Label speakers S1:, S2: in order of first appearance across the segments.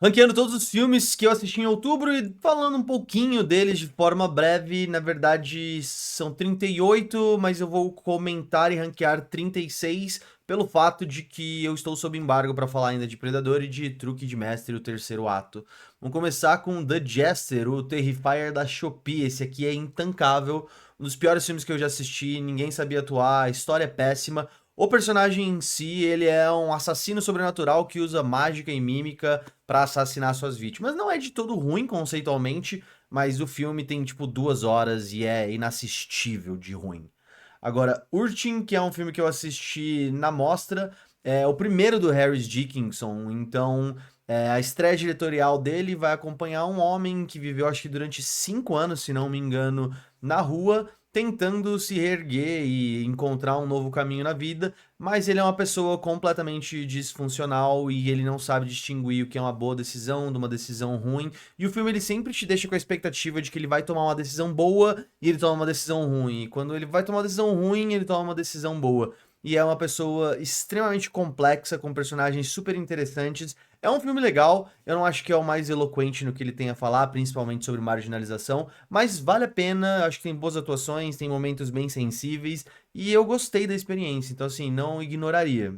S1: Ranqueando todos os filmes que eu assisti em outubro e falando um pouquinho deles de forma breve. Na verdade, são 38, mas eu vou comentar e ranquear 36 pelo fato de que eu estou sob embargo para falar ainda de Predador e de Truque de Mestre, o terceiro ato. Vamos começar com The Jester, o Terrifier da Shopee. Esse aqui é intancável, um dos piores filmes que eu já assisti, ninguém sabia atuar, a história é péssima. O personagem em si, ele é um assassino sobrenatural que usa mágica e mímica pra assassinar suas vítimas. Não é de todo ruim conceitualmente, mas o filme tem tipo 2 horas e é inassistível de ruim. Agora, Urchin, que é um filme que eu assisti na mostra, é o primeiro do Harris Dickinson, então a estreia diretorial dele vai acompanhar um homem que viveu acho que durante 5 anos, se não me engano, na rua, tentando se reerguer e encontrar um novo caminho na vida, mas ele é uma pessoa completamente disfuncional e ele não sabe distinguir o que é uma boa decisão de uma decisão ruim. E o filme ele sempre te deixa com a expectativa de que ele vai tomar uma decisão boa e ele toma uma decisão ruim. E quando ele vai tomar uma decisão ruim, ele toma uma decisão boa. E é uma pessoa extremamente complexa, com personagens super interessantes. É um filme legal, eu não acho que é o mais eloquente no que ele tem a falar, principalmente sobre marginalização, mas vale a pena, acho que tem boas atuações, tem momentos bem sensíveis, e eu gostei da experiência, então assim, não ignoraria.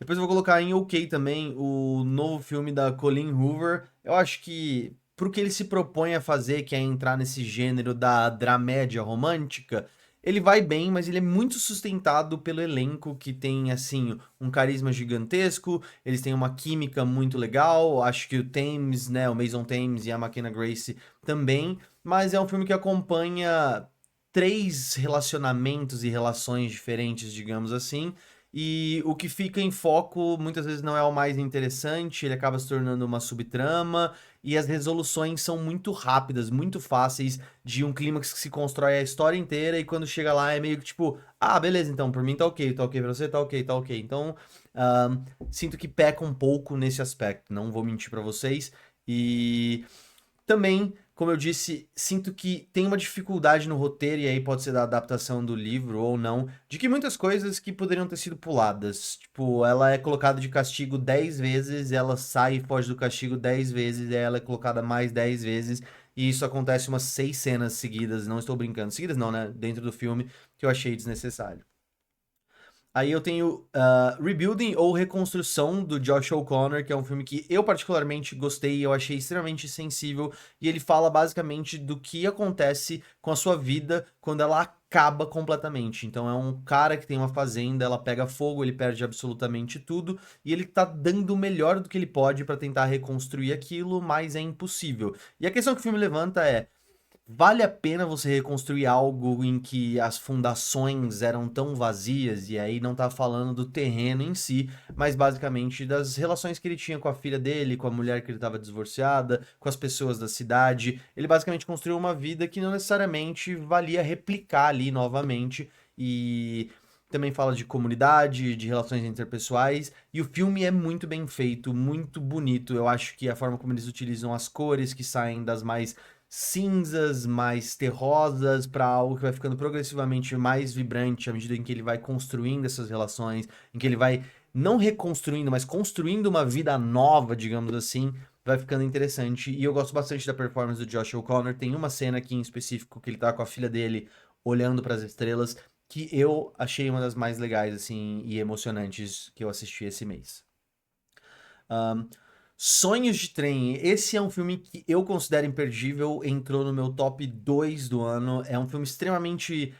S1: Depois eu vou colocar em OK também o novo filme da Colleen Hoover. Eu acho que pro que ele se propõe a fazer, que é entrar nesse gênero da dramédia romântica, ele vai bem, mas ele é muito sustentado pelo elenco que tem assim um carisma gigantesco, eles têm uma química muito legal. Acho que o Thames, né, o Mason Thames e a McKenna Grace também, mas é um filme que acompanha três relacionamentos e relações diferentes, digamos assim, e o que fica em foco muitas vezes não é o mais interessante, ele acaba se tornando uma subtrama, e as resoluções são muito rápidas, muito fáceis, de um clímax que se constrói a história inteira, e quando chega lá é meio que tipo, ah, beleza, então, por mim tá ok pra você, tá ok, tá ok. Então, sinto que peca um pouco nesse aspecto, não vou mentir pra vocês, e também, como eu disse, sinto que tem uma dificuldade no roteiro, e aí pode ser da adaptação do livro ou não, de que muitas coisas que poderiam ter sido puladas. Tipo, ela é colocada de castigo 10 vezes, ela sai e foge do castigo 10 vezes, e aí ela é colocada mais 10 vezes, e isso acontece umas 6 cenas seguidas, não estou brincando. Seguidas não, né? Dentro do filme, que eu achei desnecessário. Aí eu tenho Rebuilding ou Reconstrução, do Josh O'Connor, que é um filme que eu particularmente gostei, eu achei extremamente sensível, e ele fala basicamente do que acontece com a sua vida quando ela acaba completamente. Então é um cara que tem uma fazenda, ela pega fogo, ele perde absolutamente tudo, e ele tá dando o melhor do que ele pode pra tentar reconstruir aquilo, mas é impossível. E a questão que o filme levanta é: vale a pena você reconstruir algo em que as fundações eram tão vazias? E aí não tá falando do terreno em si, mas basicamente das relações que ele tinha com a filha dele, com a mulher que ele estava divorciada, com as pessoas da cidade. Ele basicamente construiu uma vida que não necessariamente valia replicar ali novamente. E também fala de comunidade, de relações interpessoais, e o filme é muito bem feito, muito bonito. Eu acho que a forma como eles utilizam as cores que saem das mais cinzas, mais terrosas, para algo que vai ficando progressivamente mais vibrante à medida em que ele vai construindo essas relações, em que ele vai não reconstruindo, mas construindo uma vida nova, digamos assim, vai ficando interessante. E eu gosto bastante da performance do Josh O'Connor. Tem uma cena aqui em específico que ele tá com a filha dele olhando para as estrelas, que eu achei uma das mais legais assim e emocionantes que eu assisti esse mês. Ahn, Sonhos de Trem. Esse é um filme que eu considero imperdível, entrou no meu top 2 do ano. É um filme extremamente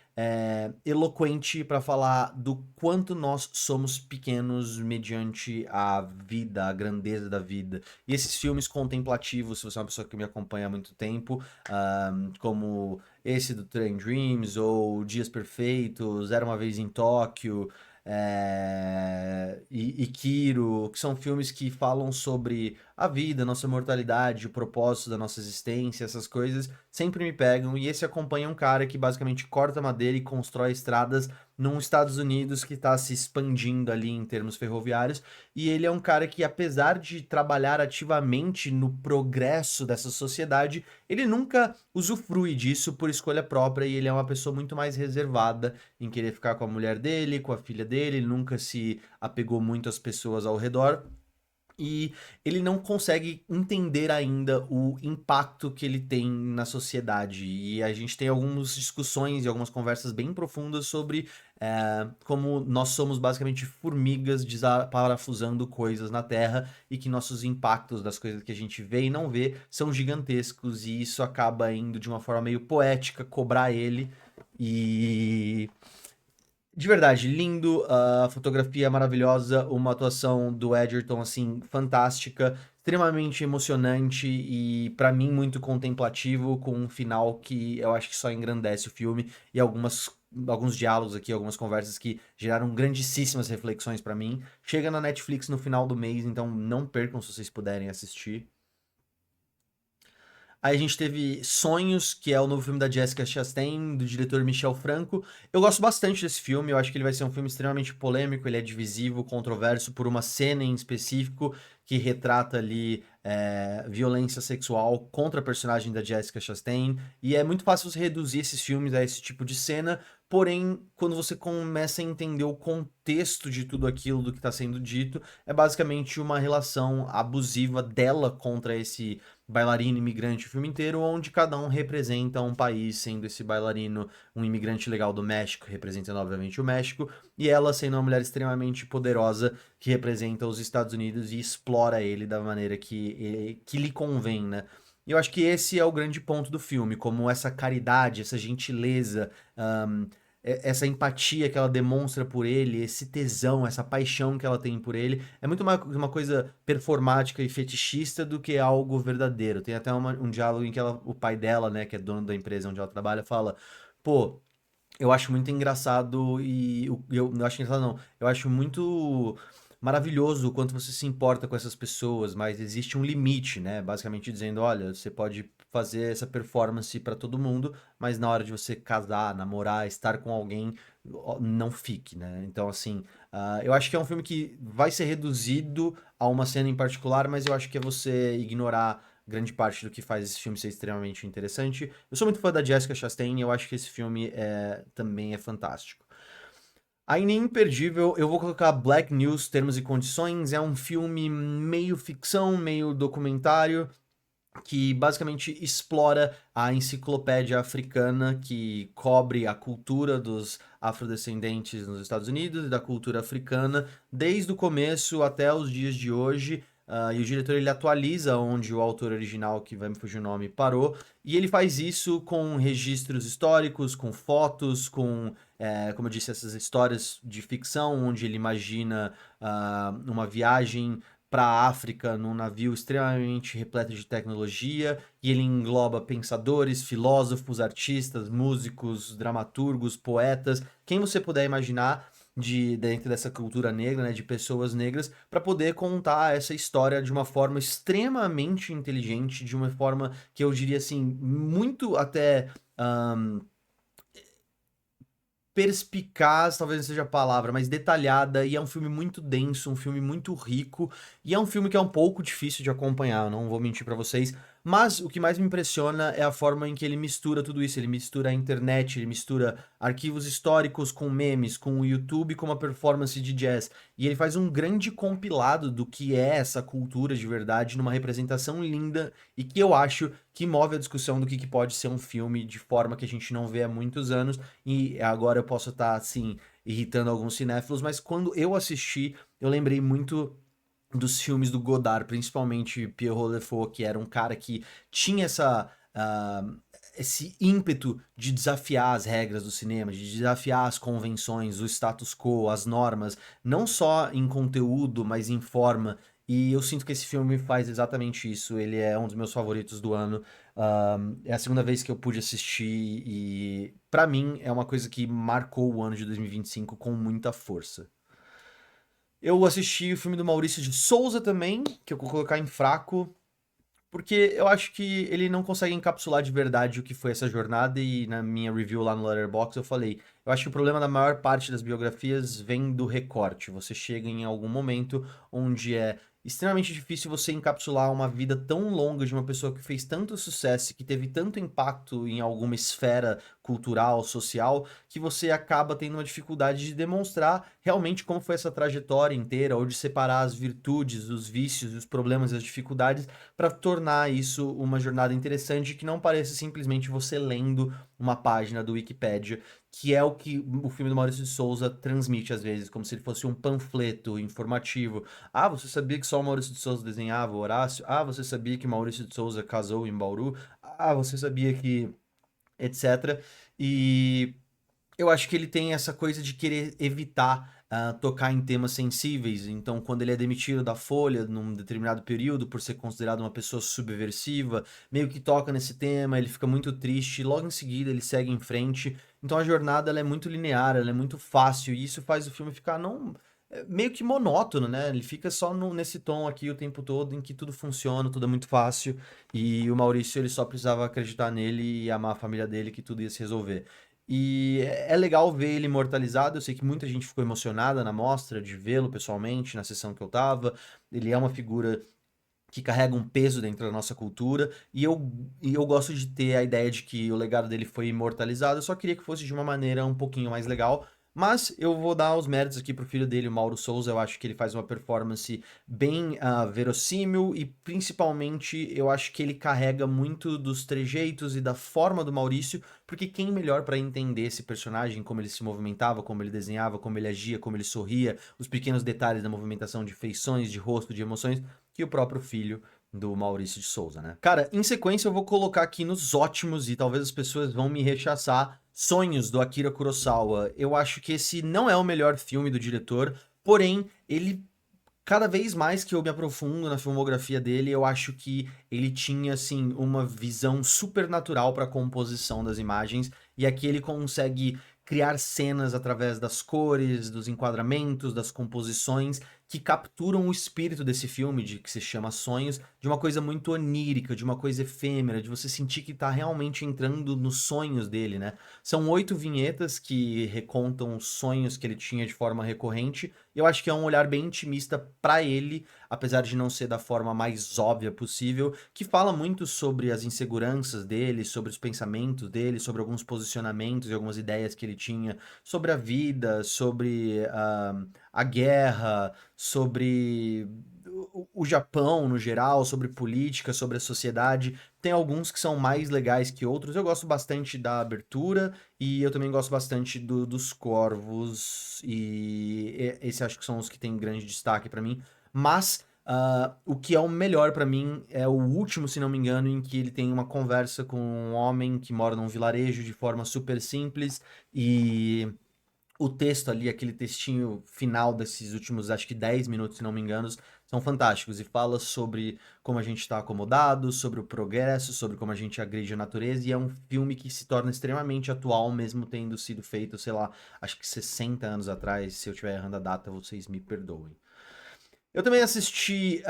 S1: eloquente para falar do quanto nós somos pequenos mediante a vida, a grandeza da vida. E esses filmes contemplativos, se você é uma pessoa que me acompanha há muito tempo, como esse do Train Dreams, ou Dias Perfeitos, Era Uma Vez em Tóquio, e Kiro, que são filmes que falam sobre a vida, nossa mortalidade, o propósito da nossa existência, essas coisas sempre me pegam. E esse acompanha um cara que basicamente corta madeira e constrói estradas num Estados Unidos que está se expandindo ali em termos ferroviários. E ele é um cara que, apesar de trabalhar ativamente no progresso dessa sociedade, ele nunca usufrui disso por escolha própria, e ele é uma pessoa muito mais reservada em querer ficar com a mulher dele, com a filha dele, ele nunca se apegou muito às pessoas ao redor. e ele não consegue entender ainda o impacto que ele tem na sociedade. E a gente tem algumas discussões e algumas conversas bem profundas sobre como nós somos basicamente formigas parafusando coisas na Terra e que nossos impactos das coisas que a gente vê e não vê são gigantescos, e isso acaba indo de uma forma meio poética cobrar ele. E de verdade, lindo, a fotografia maravilhosa, uma atuação do Edgerton, assim, fantástica, extremamente emocionante e, pra mim, muito contemplativo, com um final que eu acho que só engrandece o filme e alguns diálogos aqui, algumas conversas que geraram grandíssimas reflexões pra mim. Chega na Netflix no final do mês, então não percam se vocês puderem assistir. Aí a gente teve Sonhos, que é o novo filme da Jessica Chastain, do diretor Michel Franco. Eu gosto bastante desse filme, eu acho que ele vai ser um filme extremamente polêmico, ele é divisivo, controverso por uma cena em específico que retrata ali violência sexual contra a personagem da Jessica Chastain. E é muito fácil você reduzir esses filmes a esse tipo de cena, porém, quando você começa a entender o contexto de tudo aquilo do que está sendo dito, é basicamente uma relação abusiva dela contra esse bailarino imigrante o filme inteiro, onde cada um representa um país, sendo esse bailarino um imigrante legal do México, representando obviamente o México, e ela sendo uma mulher extremamente poderosa que representa os Estados Unidos e explora ele da maneira que lhe convém, né? E eu acho que esse é o grande ponto do filme, como essa caridade, essa gentileza, essa empatia que ela demonstra por ele, esse tesão, essa paixão que ela tem por ele, é muito uma coisa performática e fetichista do que algo verdadeiro. Tem até um diálogo em que o pai dela, né, que é dono da empresa onde ela trabalha, fala: pô, eu acho muito engraçado e eu não acho engraçado não, eu acho muito maravilhoso o quanto você se importa com essas pessoas, mas existe um limite, né? Basicamente dizendo, olha, você pode fazer essa performance pra todo mundo, mas na hora de você casar, namorar, estar com alguém, não fique, né? Então, assim, eu acho que é um filme que vai ser reduzido a uma cena em particular, mas eu acho que é você ignorar grande parte do que faz esse filme ser extremamente interessante. Eu sou muito fã da Jessica Chastain e eu acho que esse filme também é fantástico. Aí, nem imperdível, eu vou colocar Black News, Termos e Condições. É um filme meio ficção, meio documentário, que basicamente explora a enciclopédia africana que cobre a cultura dos afrodescendentes nos Estados Unidos e da cultura africana desde o começo até os dias de hoje. E o diretor ele atualiza onde o autor original, que vai me fugir o nome, parou, e ele faz isso com registros históricos, com fotos, com, como eu disse, essas histórias de ficção, onde ele imagina uma viagem para a África num navio extremamente repleto de tecnologia, e ele engloba pensadores, filósofos, artistas, músicos, dramaturgos, poetas, quem você puder imaginar dentro dessa cultura negra, né, de pessoas negras, para poder contar essa história de uma forma extremamente inteligente, de uma forma que eu diria assim, muito até perspicaz, talvez não seja a palavra, mas detalhada, e é um filme muito denso, um filme muito rico, e é um filme que é um pouco difícil de acompanhar, eu não vou mentir pra vocês, mas o que mais me impressiona é a forma em que ele mistura tudo isso, ele mistura a internet, ele mistura arquivos históricos com memes, com o YouTube, com uma performance de jazz, e ele faz um grande compilado do que é essa cultura de verdade, numa representação linda, e que eu acho que move a discussão do que pode ser um filme de forma que a gente não vê há muitos anos, e agora eu posso estar, assim, irritando alguns cinéfilos, mas quando eu assisti, eu lembrei muito dos filmes do Godard, principalmente Pierrot Le Faux, que era um cara que tinha esse ímpeto de desafiar as regras do cinema, de desafiar as convenções, o status quo, as normas, não só em conteúdo, mas em forma. E eu sinto que esse filme faz exatamente isso. Ele é um dos meus favoritos do ano. É a segunda vez que eu pude assistir e, pra mim, é uma coisa que marcou o ano de 2025 com muita força. Eu assisti o filme do Maurício de Souza também, que eu vou colocar em fraco, porque eu acho que ele não consegue encapsular de verdade o que foi essa jornada, e na minha review lá no Letterboxd eu falei, eu acho que o problema da maior parte das biografias vem do recorte. Você chega em algum momento onde é extremamente difícil você encapsular uma vida tão longa de uma pessoa que fez tanto sucesso, que teve tanto impacto em alguma esfera cultural, social, que você acaba tendo uma dificuldade de demonstrar realmente como foi essa trajetória inteira, ou de separar as virtudes, os vícios, os problemas e as dificuldades para tornar isso uma jornada interessante que não pareça simplesmente você lendo uma página do Wikipedia, que é o que o filme do Maurício de Souza transmite às vezes, como se ele fosse um panfleto informativo. Ah, você sabia que só o Maurício de Souza desenhava o Horácio? Ah, você sabia que Maurício de Souza casou em Bauru? Ah, você sabia que, etc. E eu acho que ele tem essa coisa de querer evitar tocar em temas sensíveis. Então, quando ele é demitido da Folha num determinado período por ser considerado uma pessoa subversiva, meio que toca nesse tema, ele fica muito triste, logo em seguida ele segue em frente. Então a jornada ela é muito linear, ela é muito fácil, e isso faz o filme ficar não meio que monótono, né? Ele fica só nesse tom aqui o tempo todo, em que tudo funciona, tudo é muito fácil, e o Maurício ele só precisava acreditar nele e amar a família dele que tudo ia se resolver. E é legal ver ele imortalizado. Eu sei que muita gente ficou emocionada na mostra de vê-lo pessoalmente, na sessão que eu tava. Ele é uma figura que carrega um peso dentro da nossa cultura, e eu gosto de ter a ideia de que o legado dele foi imortalizado. Eu só queria que fosse de uma maneira um pouquinho mais legal, mas eu vou dar os méritos aqui pro filho dele, o Mauro Souza. Eu acho que ele faz uma performance bem verossímil, e principalmente eu acho que ele carrega muito dos trejeitos e da forma do Maurício, porque quem melhor para entender esse personagem, como ele se movimentava, como ele desenhava, como ele agia, como ele sorria, os pequenos detalhes da movimentação de feições, de rosto, de emoções, que o próprio filho do Maurício de Souza, né? Cara, em sequência eu vou colocar aqui nos ótimos, e talvez as pessoas vão me rechaçar, Sonhos, do Akira Kurosawa. Eu acho que esse não é o melhor filme do diretor, porém, ele cada vez mais que eu me aprofundo na filmografia dele, eu acho que ele tinha, assim, uma visão supernatural para a composição das imagens, e aqui ele consegue criar cenas através das cores, dos enquadramentos, das composições, que capturam o espírito desse filme, de que se chama Sonhos, de uma coisa muito onírica, de uma coisa efêmera, de você sentir que tá realmente entrando nos sonhos dele, né? São 8 vinhetas que recontam os sonhos que ele tinha de forma recorrente. Eu acho que é um olhar bem intimista para ele, apesar de não ser da forma mais óbvia possível, que fala muito sobre as inseguranças dele, sobre os pensamentos dele, sobre alguns posicionamentos e algumas ideias que ele tinha sobre a vida, sobre a guerra, sobre o Japão no geral, sobre política, sobre a sociedade. Tem alguns que são mais legais que outros. Eu gosto bastante da abertura, e eu também gosto bastante dos Corvos, e esse acho que são os que têm grande destaque pra mim. Mas o que é o melhor pra mim é o último, se não me engano, em que ele tem uma conversa com um homem que mora num vilarejo de forma super simples, e o texto ali, aquele textinho final desses últimos, acho que 10 minutos, se não me engano, são fantásticos, e fala sobre como a gente está acomodado, sobre o progresso, sobre como a gente agride a natureza, e é um filme que se torna extremamente atual, mesmo tendo sido feito, sei lá, acho que 60 anos atrás. Se eu estiver errando a data, vocês me perdoem. Eu também assisti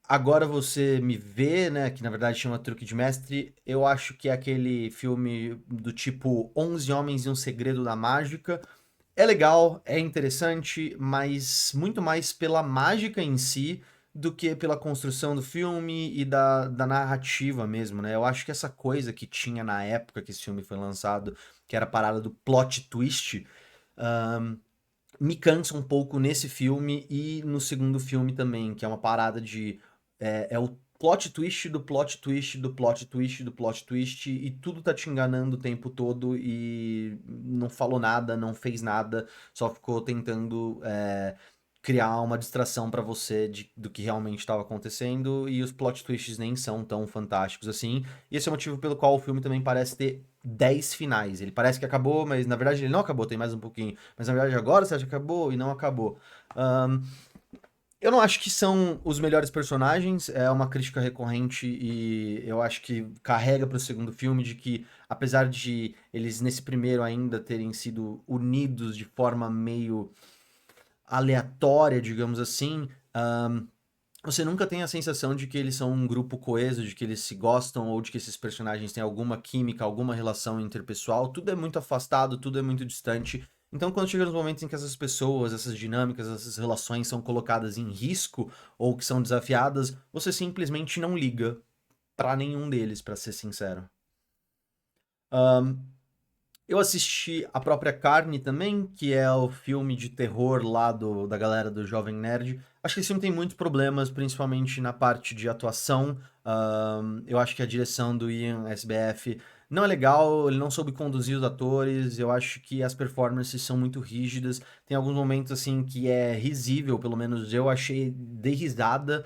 S1: Agora Você Me Vê, né, que na verdade chama Truque de Mestre. Eu acho que é aquele filme do tipo 11 Homens e um Segredo da Mágica. É legal, é interessante, mas muito mais pela mágica em si do que pela construção do filme e da narrativa mesmo, né? Eu acho que essa coisa que tinha na época que esse filme foi lançado, que era a parada do plot twist, ahn, me cansa um pouco nesse filme e no segundo filme também, que é uma parada de. É o plot twist do plot twist do plot twist do plot twist, e tudo tá te enganando o tempo todo, e não falou nada, não fez nada, só ficou tentando criar uma distração pra você do que realmente estava acontecendo, e os plot twists nem são tão fantásticos assim. E esse é o motivo pelo qual o filme também parece ter 10 finais. Ele parece que acabou, mas na verdade ele não acabou, tem mais um pouquinho. Mas na verdade agora você acha que acabou e não acabou. Ahn, eu não acho que são os melhores personagens, é uma crítica recorrente, e eu acho que carrega pro segundo filme, de que apesar de eles nesse primeiro ainda terem sido unidos de forma meio aleatória, digamos assim, você nunca tem a sensação de que eles são um grupo coeso, de que eles se gostam, ou de que esses personagens têm alguma química, alguma relação interpessoal. Tudo é muito afastado, tudo é muito distante. Então, quando chega nos momentos em que essas pessoas, essas dinâmicas, essas relações são colocadas em risco ou que são desafiadas, você simplesmente não liga pra nenhum deles, pra ser sincero. Eu assisti A Própria Carne também, que é o filme de terror lá da galera do Jovem Nerd. Acho que esse filme tem muitos problemas, principalmente na parte de atuação. Eu acho que a direção do Ian SBF não é legal, ele não soube conduzir os atores. Eu acho que as performances são muito rígidas. Tem alguns momentos assim que é risível, pelo menos eu achei, dei risada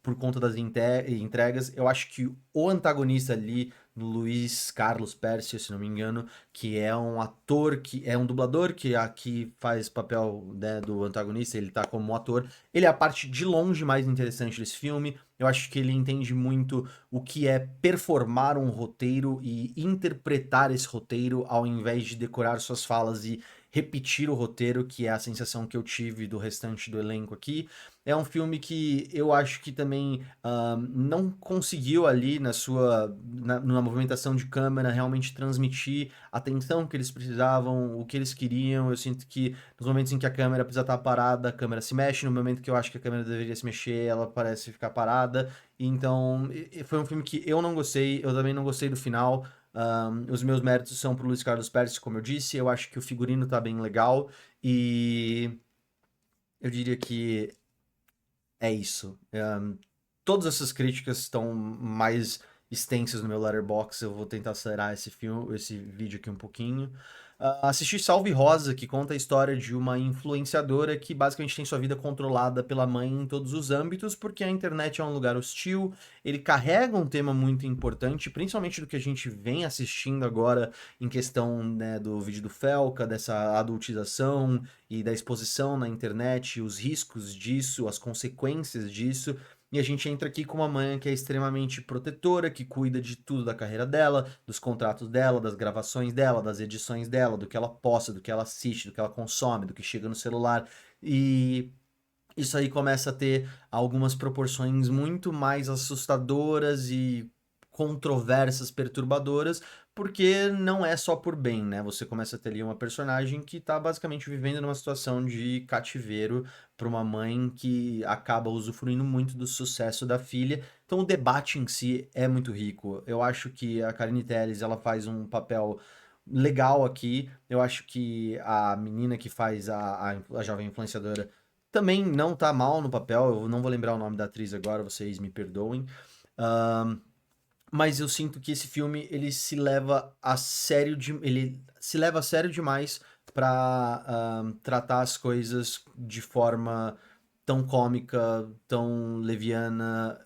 S1: por conta das entregas. Eu acho que o antagonista ali, no Luiz Carlos Pércio, se não me engano, que é um ator, que é um dublador, que aqui faz papel, né, do antagonista, ele tá como ator. Ele é a parte de longe mais interessante desse filme. Eu acho que ele entende muito o que é performar um roteiro e interpretar esse roteiro ao invés de decorar suas falas e repetir o roteiro, que é a sensação que eu tive do restante do elenco aqui. É um filme que eu acho que também não conseguiu ali na movimentação de câmera realmente transmitir a atenção que eles precisavam, o que eles queriam. Eu sinto que nos momentos em que a câmera precisa estar parada, a câmera se mexe. No momento que eu acho que a câmera deveria se mexer, ela parece ficar parada. Então, foi um filme que eu não gostei, eu também não gostei do final. Os meus méritos são pro Luiz Carlos Pérez, como eu disse. Eu acho que o figurino tá bem legal e eu diria que é isso. Todas essas críticas estão mais extensas no meu Letterboxd. Eu vou tentar acelerar esse vídeo aqui um pouquinho. Assisti Salve Rosa, que conta a história de uma influenciadora que basicamente tem sua vida controlada pela mãe em todos os âmbitos, porque a internet é um lugar hostil. Ele carrega um tema muito importante, principalmente do que a gente vem assistindo agora em questão, né, do vídeo do Felca, dessa adultização e da exposição na internet, os riscos disso, as consequências disso. E a gente entra aqui com uma mãe que é extremamente protetora, que cuida de tudo da carreira dela, dos contratos dela, das gravações dela, das edições dela, do que ela posta, do que ela assiste, do que ela consome, do que chega no celular. E isso aí começa a ter algumas proporções muito mais assustadoras e controversas, perturbadoras, porque não é só por bem, né? Você começa a ter ali uma personagem que tá basicamente vivendo numa situação de cativeiro para uma mãe que acaba usufruindo muito do sucesso da filha. Então o debate em si é muito rico. Eu acho que a Carine Telles, ela faz um papel legal aqui. Eu acho que a menina que faz a jovem influenciadora também não tá mal no papel. Eu não vou lembrar o nome da atriz agora, vocês me perdoem. Ahn, mas eu sinto que esse filme ele se leva a sério demais pra tratar as coisas de forma tão cômica, tão leviana.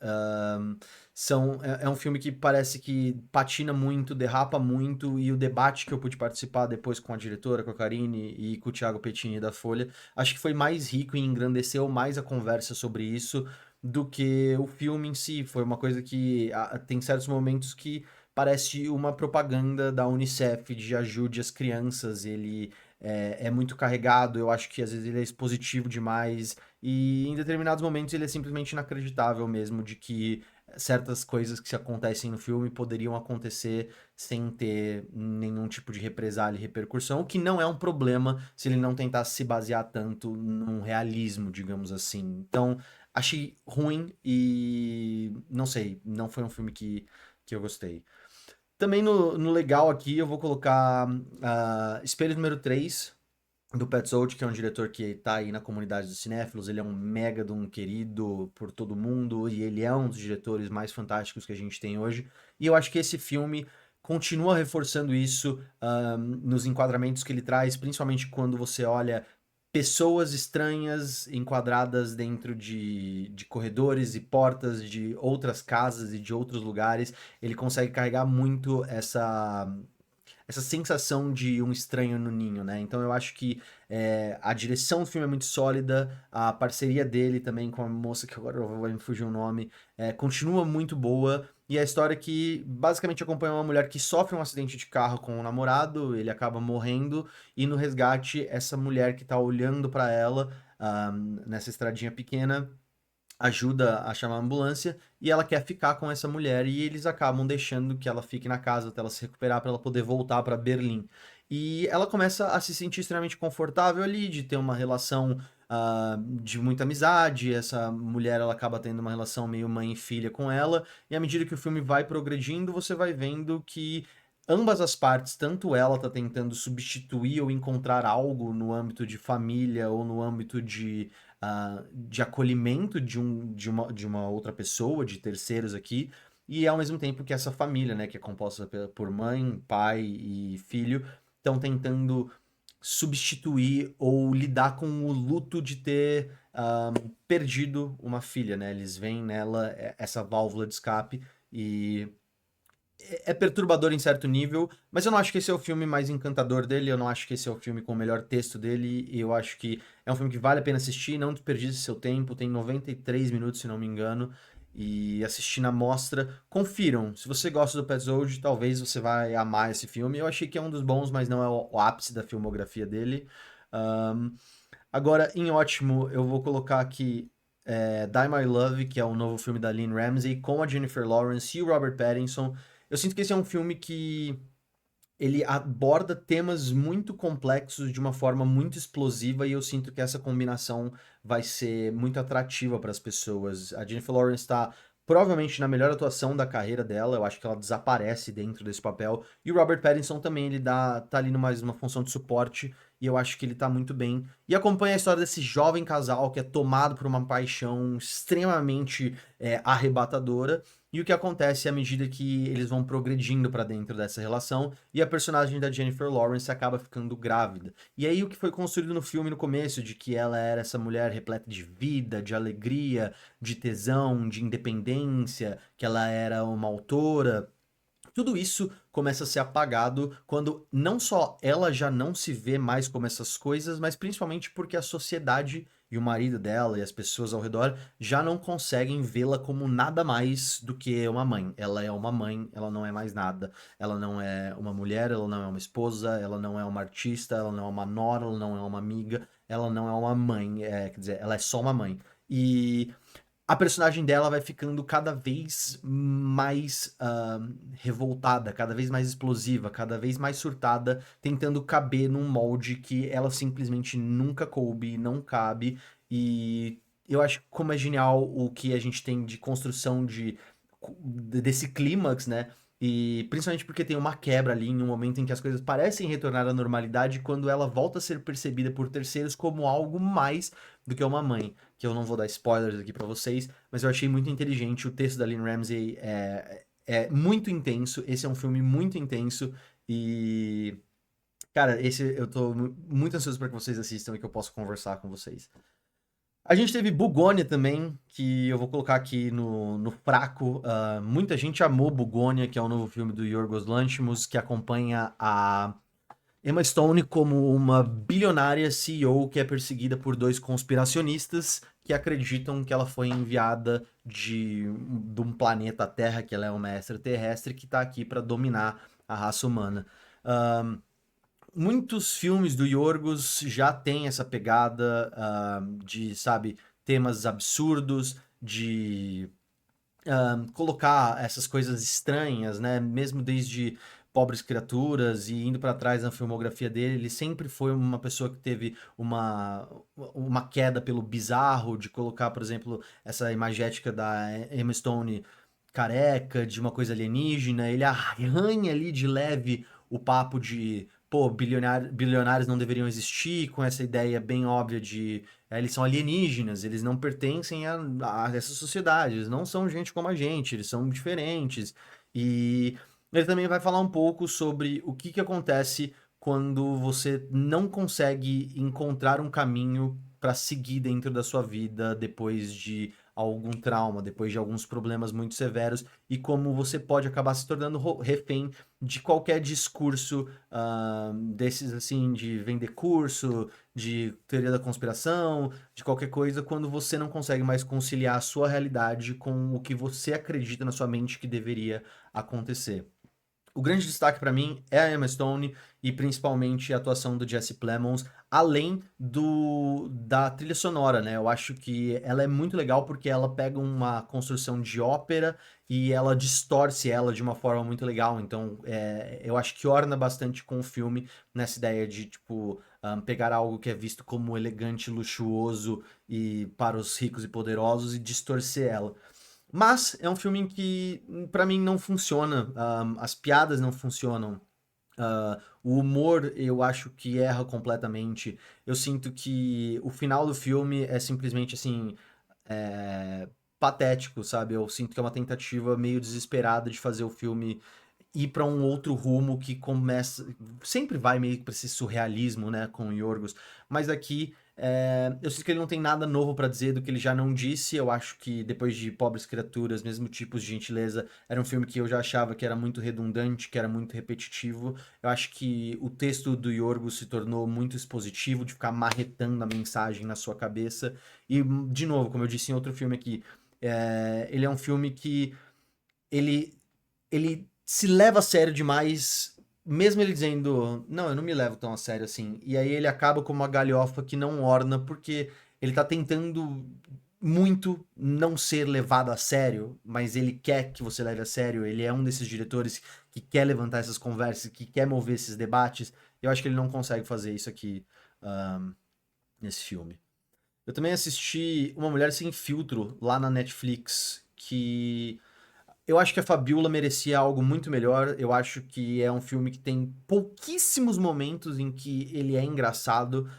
S1: É um filme que parece que patina muito, derrapa muito, e o debate que eu pude participar depois com a diretora, com a Karine e com o Thiago Pettini da Folha, acho que foi mais rico e engrandeceu mais a conversa sobre isso do que o filme em si. Foi uma coisa que tem certos momentos que parece uma propaganda da Unicef de ajude as crianças. Ele é muito carregado, eu acho que às vezes ele é expositivo demais, e em determinados momentos ele é simplesmente inacreditável mesmo, de que certas coisas que se acontecem no filme poderiam acontecer sem ter nenhum tipo de represália e repercussão, o que não é um problema se ele não tentasse se basear tanto num realismo, digamos assim. Então, achei ruim e não sei, não foi um filme que eu gostei. Também no legal aqui eu vou colocar Espelho número 3 do Petzold, que é um diretor que tá aí na comunidade dos cinéfilos. Ele é um mega de um querido por todo mundo e ele é um dos diretores mais fantásticos que a gente tem hoje. E eu acho que esse filme continua reforçando isso nos enquadramentos que ele traz, principalmente quando você olha pessoas estranhas enquadradas dentro de corredores e portas de outras casas e de outros lugares. Ele consegue carregar muito essa sensação de um estranho no ninho, né? Então eu acho que a direção do filme é muito sólida, a parceria dele também com a moça, que agora vai me fugir o nome, continua muito boa. E a história que basicamente acompanha uma mulher que sofre um acidente de carro com o namorado, ele acaba morrendo, e no resgate, essa mulher que tá olhando pra ela, nessa estradinha pequena, ajuda a chamar a ambulância e ela quer ficar com essa mulher, e eles acabam deixando que ela fique na casa até ela se recuperar para ela poder voltar para Berlim. E ela começa a se sentir extremamente confortável ali, de ter uma relação de muita amizade. Essa mulher, ela acaba tendo uma relação meio mãe e filha com ela, e à medida que o filme vai progredindo, você vai vendo que ambas as partes, tanto ela tá tentando substituir ou encontrar algo no âmbito de família ou no âmbito de acolhimento de uma outra pessoa, de terceiros aqui, e ao mesmo tempo que essa família, né, que é composta por mãe, pai e filho, estão tentando substituir ou lidar com o luto de ter perdido uma filha, né? Eles veem nela essa válvula de escape e é perturbador em certo nível, mas eu não acho que esse é o filme mais encantador dele, eu não acho que esse é o filme com o melhor texto dele, e eu acho que é um filme que vale a pena assistir, não desperdice seu tempo, tem 93 minutos, se não me engano, e assistir na mostra, confiram, se você gosta do Petzold, talvez você vai amar esse filme, eu achei que é um dos bons, mas não é o ápice da filmografia dele. Ahn, Agora, em ótimo, eu vou colocar aqui Die My Love, que é o novo filme da Lynn Ramsey, com a Jennifer Lawrence e o Robert Pattinson. Eu sinto que esse é um filme que ele aborda temas muito complexos de uma forma muito explosiva e eu sinto que essa combinação vai ser muito atrativa para as pessoas. A Jennifer Lawrence está provavelmente na melhor atuação da carreira dela, eu acho que ela desaparece dentro desse papel. E o Robert Pattinson também, ele tá ali numa uma função de suporte e eu acho que ele tá muito bem. E acompanha a história desse jovem casal que é tomado por uma paixão extremamente arrebatadora. E o que acontece à medida que eles vão progredindo pra dentro dessa relação e a personagem da Jennifer Lawrence acaba ficando grávida. E aí o que foi construído no filme no começo, de que ela era essa mulher repleta de vida, de alegria, de tesão, de independência, que ela era uma autora, tudo isso começa a ser apagado quando não só ela já não se vê mais como essas coisas, mas principalmente porque a sociedade e o marido dela e as pessoas ao redor já não conseguem vê-la como nada mais do que uma mãe. Ela é uma mãe, ela não é mais nada. Ela não é uma mulher, ela não é uma esposa, ela não é uma artista, ela não é uma nora, ela não é uma amiga, ela não é uma mãe, quer dizer, ela é só uma mãe. E a personagem dela vai ficando cada vez mais revoltada, cada vez mais explosiva, cada vez mais surtada, tentando caber num molde que ela simplesmente nunca coube, não cabe. E eu acho como é genial o que a gente tem de construção desse clímax, né? E principalmente porque tem uma quebra ali em um momento em que as coisas parecem retornar à normalidade, quando ela volta a ser percebida por terceiros como algo mais do que uma mãe, que eu não vou dar spoilers aqui pra vocês, mas eu achei muito inteligente. O texto da Lynn Ramsey é muito intenso. Esse é um filme muito intenso e, cara, esse eu tô muito ansioso para que vocês assistam e que eu possa conversar com vocês. A gente teve Bugônia também, que eu vou colocar aqui no fraco. Muita gente amou Bugônia, que é o novo filme do Yorgos Lanthimos, que acompanha a Emma Stone como uma bilionária CEO que é perseguida por dois conspiracionistas que acreditam que ela foi enviada de um planeta Terra, que ela é uma extraterrestre, que está aqui para dominar a raça humana. Ahn, Muitos filmes do Yorgos já têm essa pegada de, sabe, temas absurdos, de colocar essas coisas estranhas, né? Mesmo desde Pobres Criaturas e indo para trás na filmografia dele, ele sempre foi uma pessoa que teve uma queda pelo bizarro, de colocar, por exemplo, essa imagética da Emma Stone careca, de uma coisa alienígena. Ele arranha ali de leve o papo de, pô, bilionários não deveriam existir, com essa ideia bem óbvia de eles são alienígenas, eles não pertencem a essa sociedade, eles não são gente como a gente, eles são diferentes. E ele também vai falar um pouco sobre o que acontece quando você não consegue encontrar um caminho para seguir dentro da sua vida depois de algum trauma, depois de alguns problemas muito severos, e como você pode acabar se tornando refém de qualquer discurso desses assim, de vender curso, de teoria da conspiração, de qualquer coisa, quando você não consegue mais conciliar a sua realidade com o que você acredita na sua mente que deveria acontecer. O grande destaque pra mim é a Emma Stone e principalmente a atuação do Jesse Plemons, além da trilha sonora, né? Eu acho que ela é muito legal porque ela pega uma construção de ópera e ela distorce ela de uma forma muito legal. Então, eu acho que orna bastante com o filme nessa ideia de, tipo, pegar algo que é visto como elegante, luxuoso e para os ricos e poderosos e distorcer ela. Mas é um filme que, pra mim, não funciona. As piadas não funcionam. O humor, eu acho que erra completamente. Eu sinto que o final do filme é simplesmente assim, é, patético, sabe? Eu sinto que é uma tentativa meio desesperada de fazer o filme ir para um outro rumo que começa. Sempre vai meio que pra esse surrealismo, né, com o Yorgos. Mas aqui, eu sinto que ele não tem nada novo pra dizer do que ele já não disse. Eu acho que depois de Pobres Criaturas, mesmo Tipos de Gentileza, era um filme que eu já achava que era muito redundante, que era muito repetitivo. Eu acho que o texto do Yorgos se tornou muito expositivo, de ficar marretando a mensagem na sua cabeça. E, de novo, como eu disse em outro filme aqui, ele é um filme que ele ele se leva a sério demais, mesmo ele dizendo, não, eu não me levo tão a sério assim. E aí ele acaba como uma galhofa que não orna, porque ele tá tentando muito não ser levado a sério, mas ele quer que você leve a sério. Ele é um desses diretores que quer levantar essas conversas, que quer mover esses debates. Eu acho que ele não consegue fazer isso aqui, ahn, nesse filme. Eu também assisti Uma Mulher Sem Filtro lá na Netflix, que eu acho que a Fabiola merecia algo muito melhor. Eu acho que é um filme que tem pouquíssimos momentos em que ele é engraçado.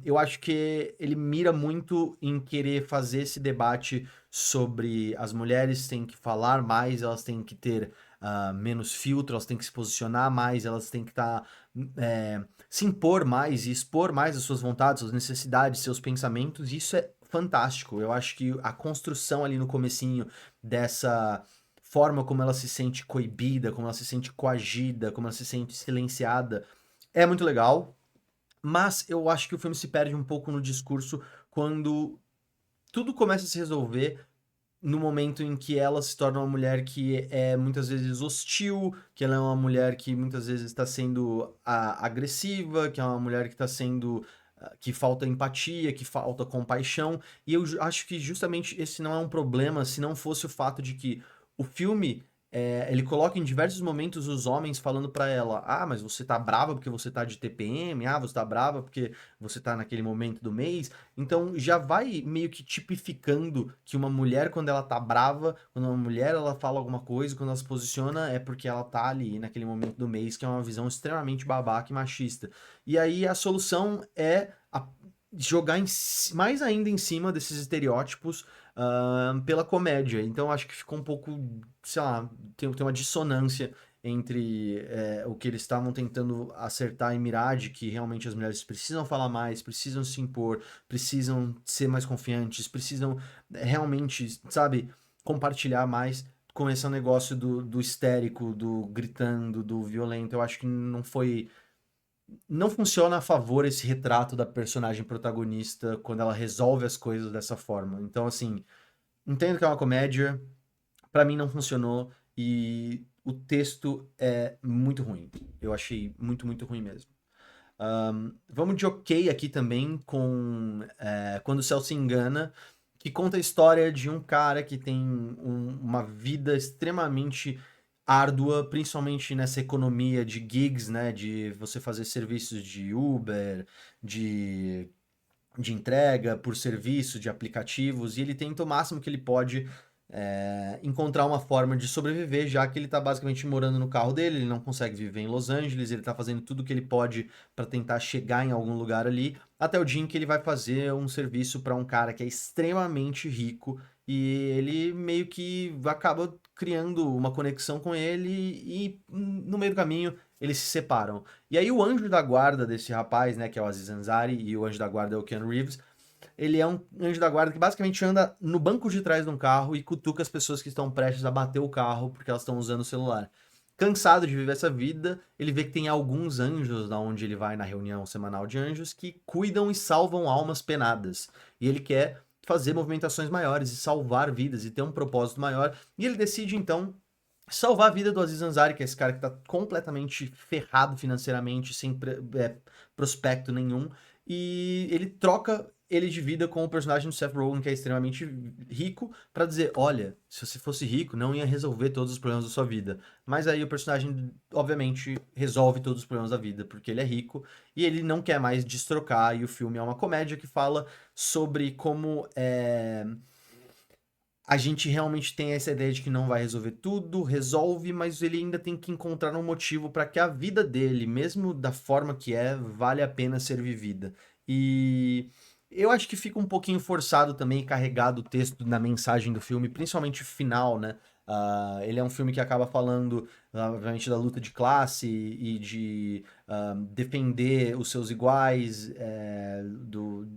S1: Eu acho que ele mira muito em querer fazer esse debate sobre as mulheres têm que falar mais, elas têm que ter menos filtro, elas têm que se posicionar mais, elas têm que se impor mais e expor mais as suas vontades, suas necessidades, seus pensamentos. Isso é fantástico. Eu acho que a construção ali no comecinho dessa forma como ela se sente coibida, como ela se sente coagida, como ela se sente silenciada, é muito legal. Mas eu acho que o filme se perde um pouco no discurso quando tudo começa a se resolver no momento em que ela se torna uma mulher que é muitas vezes hostil, que ela é uma mulher que muitas vezes está sendo agressiva, que é uma mulher que está sendo. Que falta empatia, que falta compaixão, e eu acho que justamente esse não é um problema se não fosse o fato de que o filme. Ele coloca em diversos momentos os homens falando pra ela: Ah, mas você tá brava porque você tá de TPM, ah, você tá brava porque você tá naquele momento do mês. Então já vai meio que tipificando que uma mulher, quando ela tá brava, quando uma mulher ela fala alguma coisa, quando ela se posiciona, é porque ela tá ali naquele momento do mês, que é uma visão extremamente babaca e machista. E aí a solução é jogar mais ainda em cima desses estereótipos pela comédia. Então acho que ficou um pouco, sei lá, tem uma dissonância entre o que eles estavam tentando acertar e mirar, de que realmente as mulheres precisam falar mais, precisam se impor, precisam ser mais confiantes, precisam realmente, sabe, compartilhar mais com esse negócio do histérico, do gritando, do violento. Eu acho que não foi. Não funciona a favor esse retrato da personagem protagonista quando ela resolve as coisas dessa forma. Então, assim, entendo que é uma comédia, pra mim não funcionou e o texto é muito ruim. Eu achei muito, muito ruim mesmo. Vamos de ok aqui também com Quando o Céu se Engana, que conta a história de um cara que tem uma vida extremamente árdua, principalmente nessa economia de gigs, né? De você fazer serviços de Uber, de, de entrega por serviço, de aplicativos, e ele tenta o máximo que ele pode encontrar uma forma de sobreviver, já que ele está basicamente morando no carro dele, ele não consegue viver em Los Angeles, ele está fazendo tudo o que ele pode para tentar chegar em algum lugar ali, até o dia em que ele vai fazer um serviço para um cara que é extremamente rico e ele meio que acaba criando uma conexão com ele e no meio do caminho eles se separam. E aí o anjo da guarda desse rapaz, né, que é o Aziz Ansari, e o anjo da guarda é o Keanu Reeves, ele é um anjo da guarda que basicamente anda no banco de trás de um carro e cutuca as pessoas que estão prestes a bater o carro porque elas estão usando o celular. Cansado de viver essa vida, ele vê que tem alguns anjos na onde ele vai na reunião semanal de anjos que cuidam e salvam almas penadas. E ele quer fazer movimentações maiores e salvar vidas e ter um propósito maior. E ele decide então salvar a vida do Aziz Ansari, que é esse cara que tá completamente ferrado financeiramente, sem prospecto nenhum, e ele troca ele de vida com o personagem do Seth Rogen, que é extremamente rico, pra dizer, olha, se você fosse rico, não ia resolver todos os problemas da sua vida. Mas aí o personagem, obviamente, resolve todos os problemas da vida, porque ele é rico, e ele não quer mais destrocar, e o filme é uma comédia que fala sobre como a gente realmente tem essa ideia de que não vai resolver tudo, resolve, mas ele ainda tem que encontrar um motivo para que a vida dele, mesmo da forma que é, vale a pena ser vivida. E eu acho que fica um pouquinho forçado também, carregado o texto na mensagem do filme, principalmente o final, né? Ele é um filme que acaba falando, obviamente, da luta de classe e de defender os seus iguais,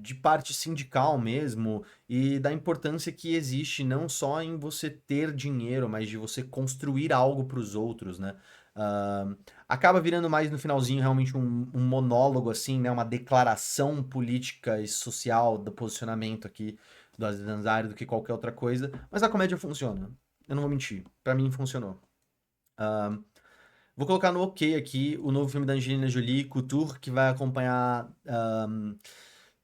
S1: de parte sindical mesmo, e da importância que existe não só em você ter dinheiro, mas de você construir algo para os outros, né? Ah, acaba virando mais no finalzinho realmente um monólogo, assim, né? Uma declaração política e social do posicionamento aqui do Aziz Ansari do que qualquer outra coisa, mas a comédia funciona. Eu não vou mentir, pra mim funcionou. Ah, vou colocar no OK aqui o novo filme da Angelina Jolie, Couture, que vai acompanhar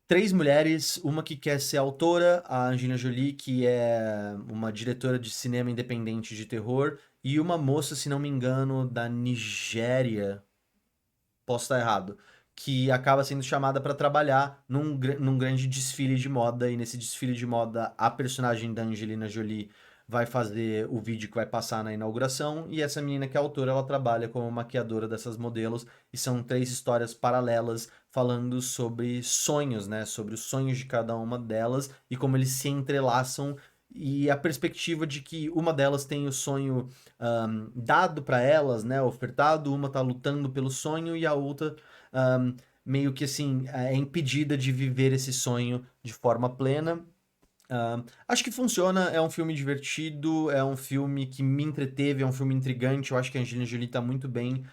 S1: três mulheres, uma que quer ser autora, a Angelina Jolie, que é uma diretora de cinema independente de terror, e uma moça, se não me engano, da Nigéria, posso estar errado, que acaba sendo chamada para trabalhar num grande desfile de moda, e nesse desfile de moda a personagem da Angelina Jolie vai fazer o vídeo que vai passar na inauguração, e essa menina que é autora, ela trabalha como maquiadora dessas modelos, e são três histórias paralelas falando sobre sonhos, né, sobre os sonhos de cada uma delas, e como eles se entrelaçam, e a perspectiva de que uma delas tem o sonho dado para elas, né, ofertado, uma tá lutando pelo sonho e a outra meio que assim é impedida de viver esse sonho de forma plena. Acho que funciona, é um filme divertido, é um filme que me entreteve, é um filme intrigante, eu acho que a Angelina Jolie tá muito bem.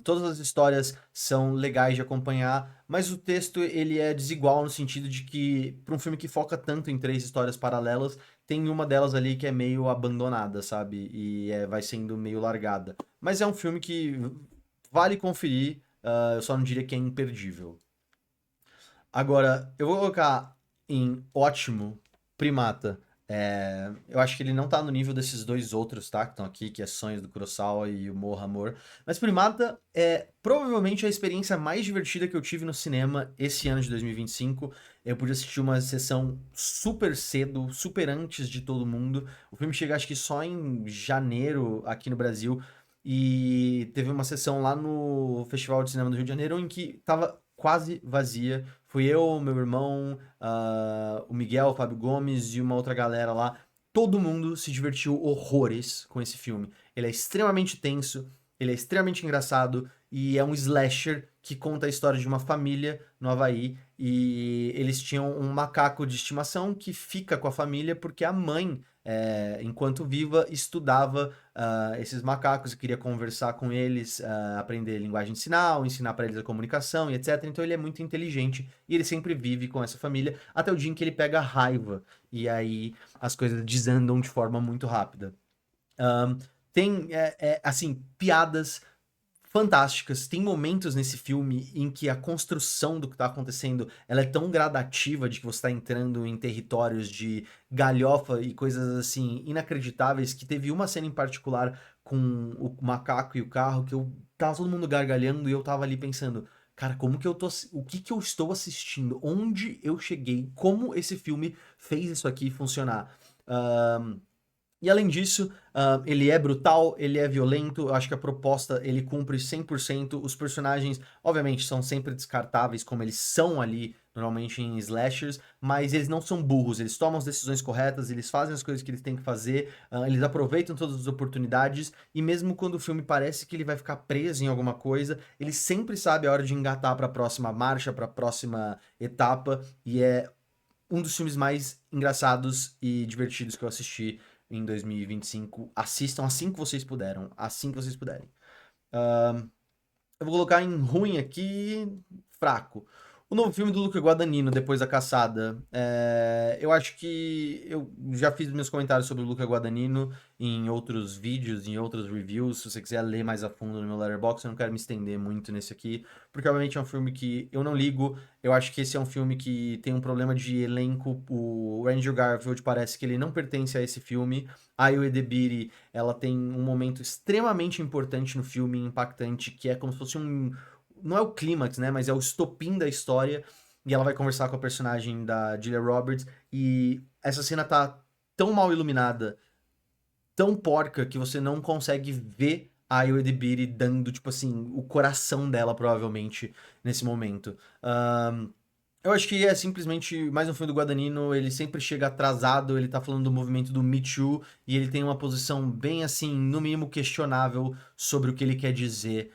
S1: Todas as histórias são legais de acompanhar, mas o texto ele é desigual no sentido de que, para um filme que foca tanto em três histórias paralelas, tem uma delas ali que é meio abandonada, sabe? E vai sendo meio largada. Mas é um filme que vale conferir, eu só não diria que é imperdível. Agora, eu vou colocar em ótimo Primata. Eu acho que ele não tá no nível desses dois outros, tá? Que estão aqui, que é Sonhos do Kurosawa e o Morro Amor. Mas Primata é provavelmente a experiência mais divertida que eu tive no cinema esse ano de 2025. Eu pude assistir uma sessão super cedo, super antes de todo mundo. O filme chega acho que só em janeiro aqui no Brasil. E teve uma sessão lá no Festival de Cinema do Rio de Janeiro em que tava quase vazia. Fui eu, meu irmão, o Miguel, o Fábio Gomes e uma outra galera lá. Todo mundo se divertiu horrores com esse filme. Ele é extremamente tenso, ele é extremamente engraçado e é um slasher que conta a história de uma família no Havaí e eles tinham um macaco de estimação que fica com a família porque a mãe, enquanto viva, estudava esses macacos e queria conversar com eles, aprender linguagem de sinal, ensinar para eles a comunicação e etc. Então ele é muito inteligente e ele sempre vive com essa família até o dia em que ele pega raiva e aí as coisas desandam de forma muito rápida. Ahn, tem, assim, piadas fantásticas. Tem momentos nesse filme em que a construção do que tá acontecendo, ela é tão gradativa de que você tá entrando em territórios de galhofa e coisas assim inacreditáveis que teve uma cena em particular com o macaco e o carro que eu tava todo mundo gargalhando e eu tava ali pensando, cara, como que eu tô, o que que eu estou assistindo? Onde eu cheguei? Como esse filme fez isso aqui funcionar? Ahn, e além disso, ele é brutal, ele é violento, eu acho que a proposta ele cumpre 100%. Os personagens, obviamente, são sempre descartáveis, como eles são ali, normalmente em slashers, mas eles não são burros, eles tomam as decisões corretas, eles fazem as coisas que eles têm que fazer, eles aproveitam todas as oportunidades, e mesmo quando o filme parece que ele vai ficar preso em alguma coisa, ele sempre sabe a hora de engatar para a próxima marcha, para a próxima etapa, e é um dos filmes mais engraçados e divertidos que eu assisti em 2025. Assistam assim que vocês puderam. Assim que vocês puderem. Eu vou colocar em ruim aqui, fraco. O novo filme do Luca Guadagnino, Depois da Caçada. Eu acho que eu já fiz meus comentários sobre o Luca Guadagnino em outros vídeos, em outros reviews. Se você quiser ler mais a fundo no meu Letterboxd, eu não quero me estender muito nesse aqui, porque obviamente é um filme que eu não ligo. Eu acho que esse é um filme que tem um problema de elenco. O Andrew Garfield parece que ele não pertence a esse filme. A Ayo Edebiri, ela tem um momento extremamente importante no filme, impactante, que é como se fosse um, não é o clímax, né? Mas é o estopim da história. E ela vai conversar com a personagem da Julia Roberts. E essa cena tá tão mal iluminada, tão porca, que você não consegue ver a Ayo Edebiri dando, tipo assim, o coração dela, provavelmente, nesse momento. Eu acho que é simplesmente mais um filme do Guadagnino, ele sempre chega atrasado, ele tá falando do movimento do Me Too, e ele tem uma posição bem assim, no mínimo questionável sobre o que ele quer dizer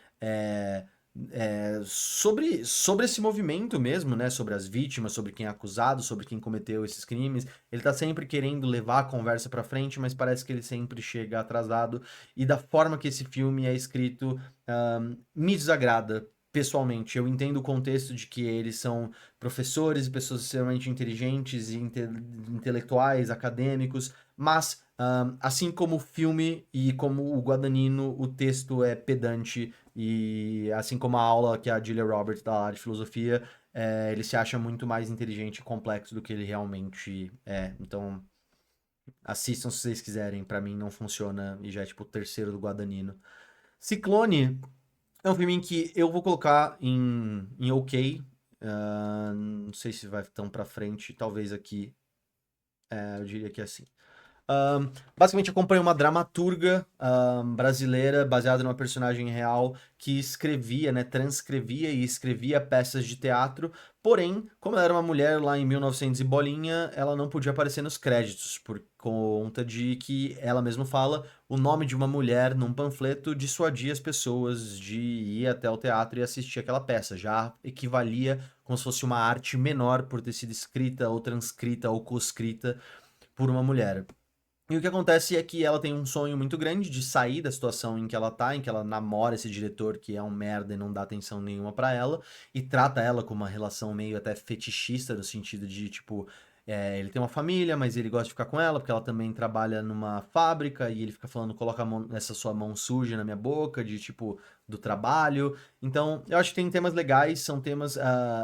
S1: sobre esse movimento mesmo, né? Sobre as vítimas, sobre quem é acusado, sobre quem cometeu esses crimes. Ele tá sempre querendo levar a conversa pra frente, mas parece que ele sempre chega atrasado, e da forma que esse filme é escrito, me desagrada. Pessoalmente, eu entendo o contexto de que eles são professores e pessoas extremamente inteligentes e intelectuais, acadêmicos, mas assim como o filme e como o Guadagnino, o texto é pedante e assim como a aula que a Julia Roberts dá lá de filosofia, ele se acha muito mais inteligente e complexo do que ele realmente é. Então, assistam se vocês quiserem. Pra mim não funciona e já é tipo o terceiro do Guadagnino. Ciclone é um filme em que eu vou colocar em OK. Não sei se vai tão pra frente, talvez aqui. Eu diria que é assim. Basicamente acompanha uma dramaturga brasileira baseada numa personagem real que escrevia, né, transcrevia e escrevia peças de teatro, porém, como ela era uma mulher lá em 1900 e bolinha, ela não podia aparecer nos créditos, por conta de que ela mesma fala, o nome de uma mulher num panfleto dissuadia as pessoas de ir até o teatro e assistir aquela peça, já equivalia como se fosse uma arte menor por ter sido escrita ou transcrita ou coscrita por uma mulher. E o que acontece é que ela tem um sonho muito grande de sair da situação em que ela tá, em que ela namora esse diretor que é um merda e não dá atenção nenhuma pra ela, e trata ela com uma relação meio até fetichista, no sentido de, tipo, ele tem uma família, mas ele gosta de ficar com ela, porque ela também trabalha numa fábrica, e ele fica falando, coloca a mão, essa sua mão suja na minha boca, de, tipo, do trabalho. Então, eu acho que tem temas legais, são temas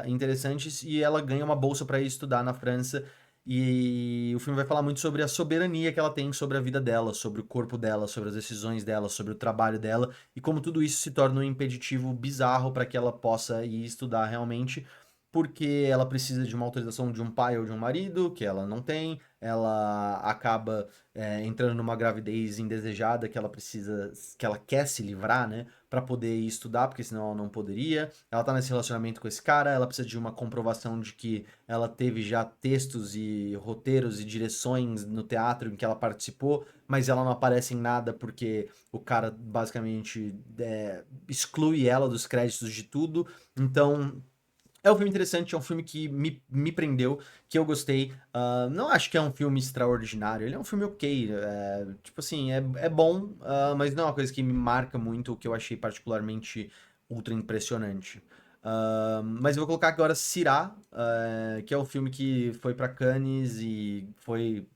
S1: interessantes, e ela ganha uma bolsa pra ir estudar na França, e o filme vai falar muito sobre a soberania que ela tem sobre a vida dela, sobre o corpo dela, sobre as decisões dela, sobre o trabalho dela e como tudo isso se torna um impeditivo bizarro para que ela possa ir estudar realmente, porque ela precisa de uma autorização de um pai ou de um marido, que ela não tem, ela acaba entrando numa gravidez indesejada que ela precisa, que ela quer se livrar, né, para poder ir estudar, porque senão ela não poderia. Ela tá nesse relacionamento com esse cara, ela precisa de uma comprovação de que ela teve já textos e roteiros e direções no teatro em que ela participou, mas ela não aparece em nada porque o cara basicamente exclui ela dos créditos de tudo. Então, é um filme interessante, é um filme que me prendeu, que eu gostei. Não acho que é um filme extraordinário, ele é um filme ok. Tipo assim, é bom, mas não é uma coisa que me marca muito, o que eu achei particularmente ultra impressionante. Mas eu vou colocar agora Cirá, que é um filme que foi pra Cannes e foi,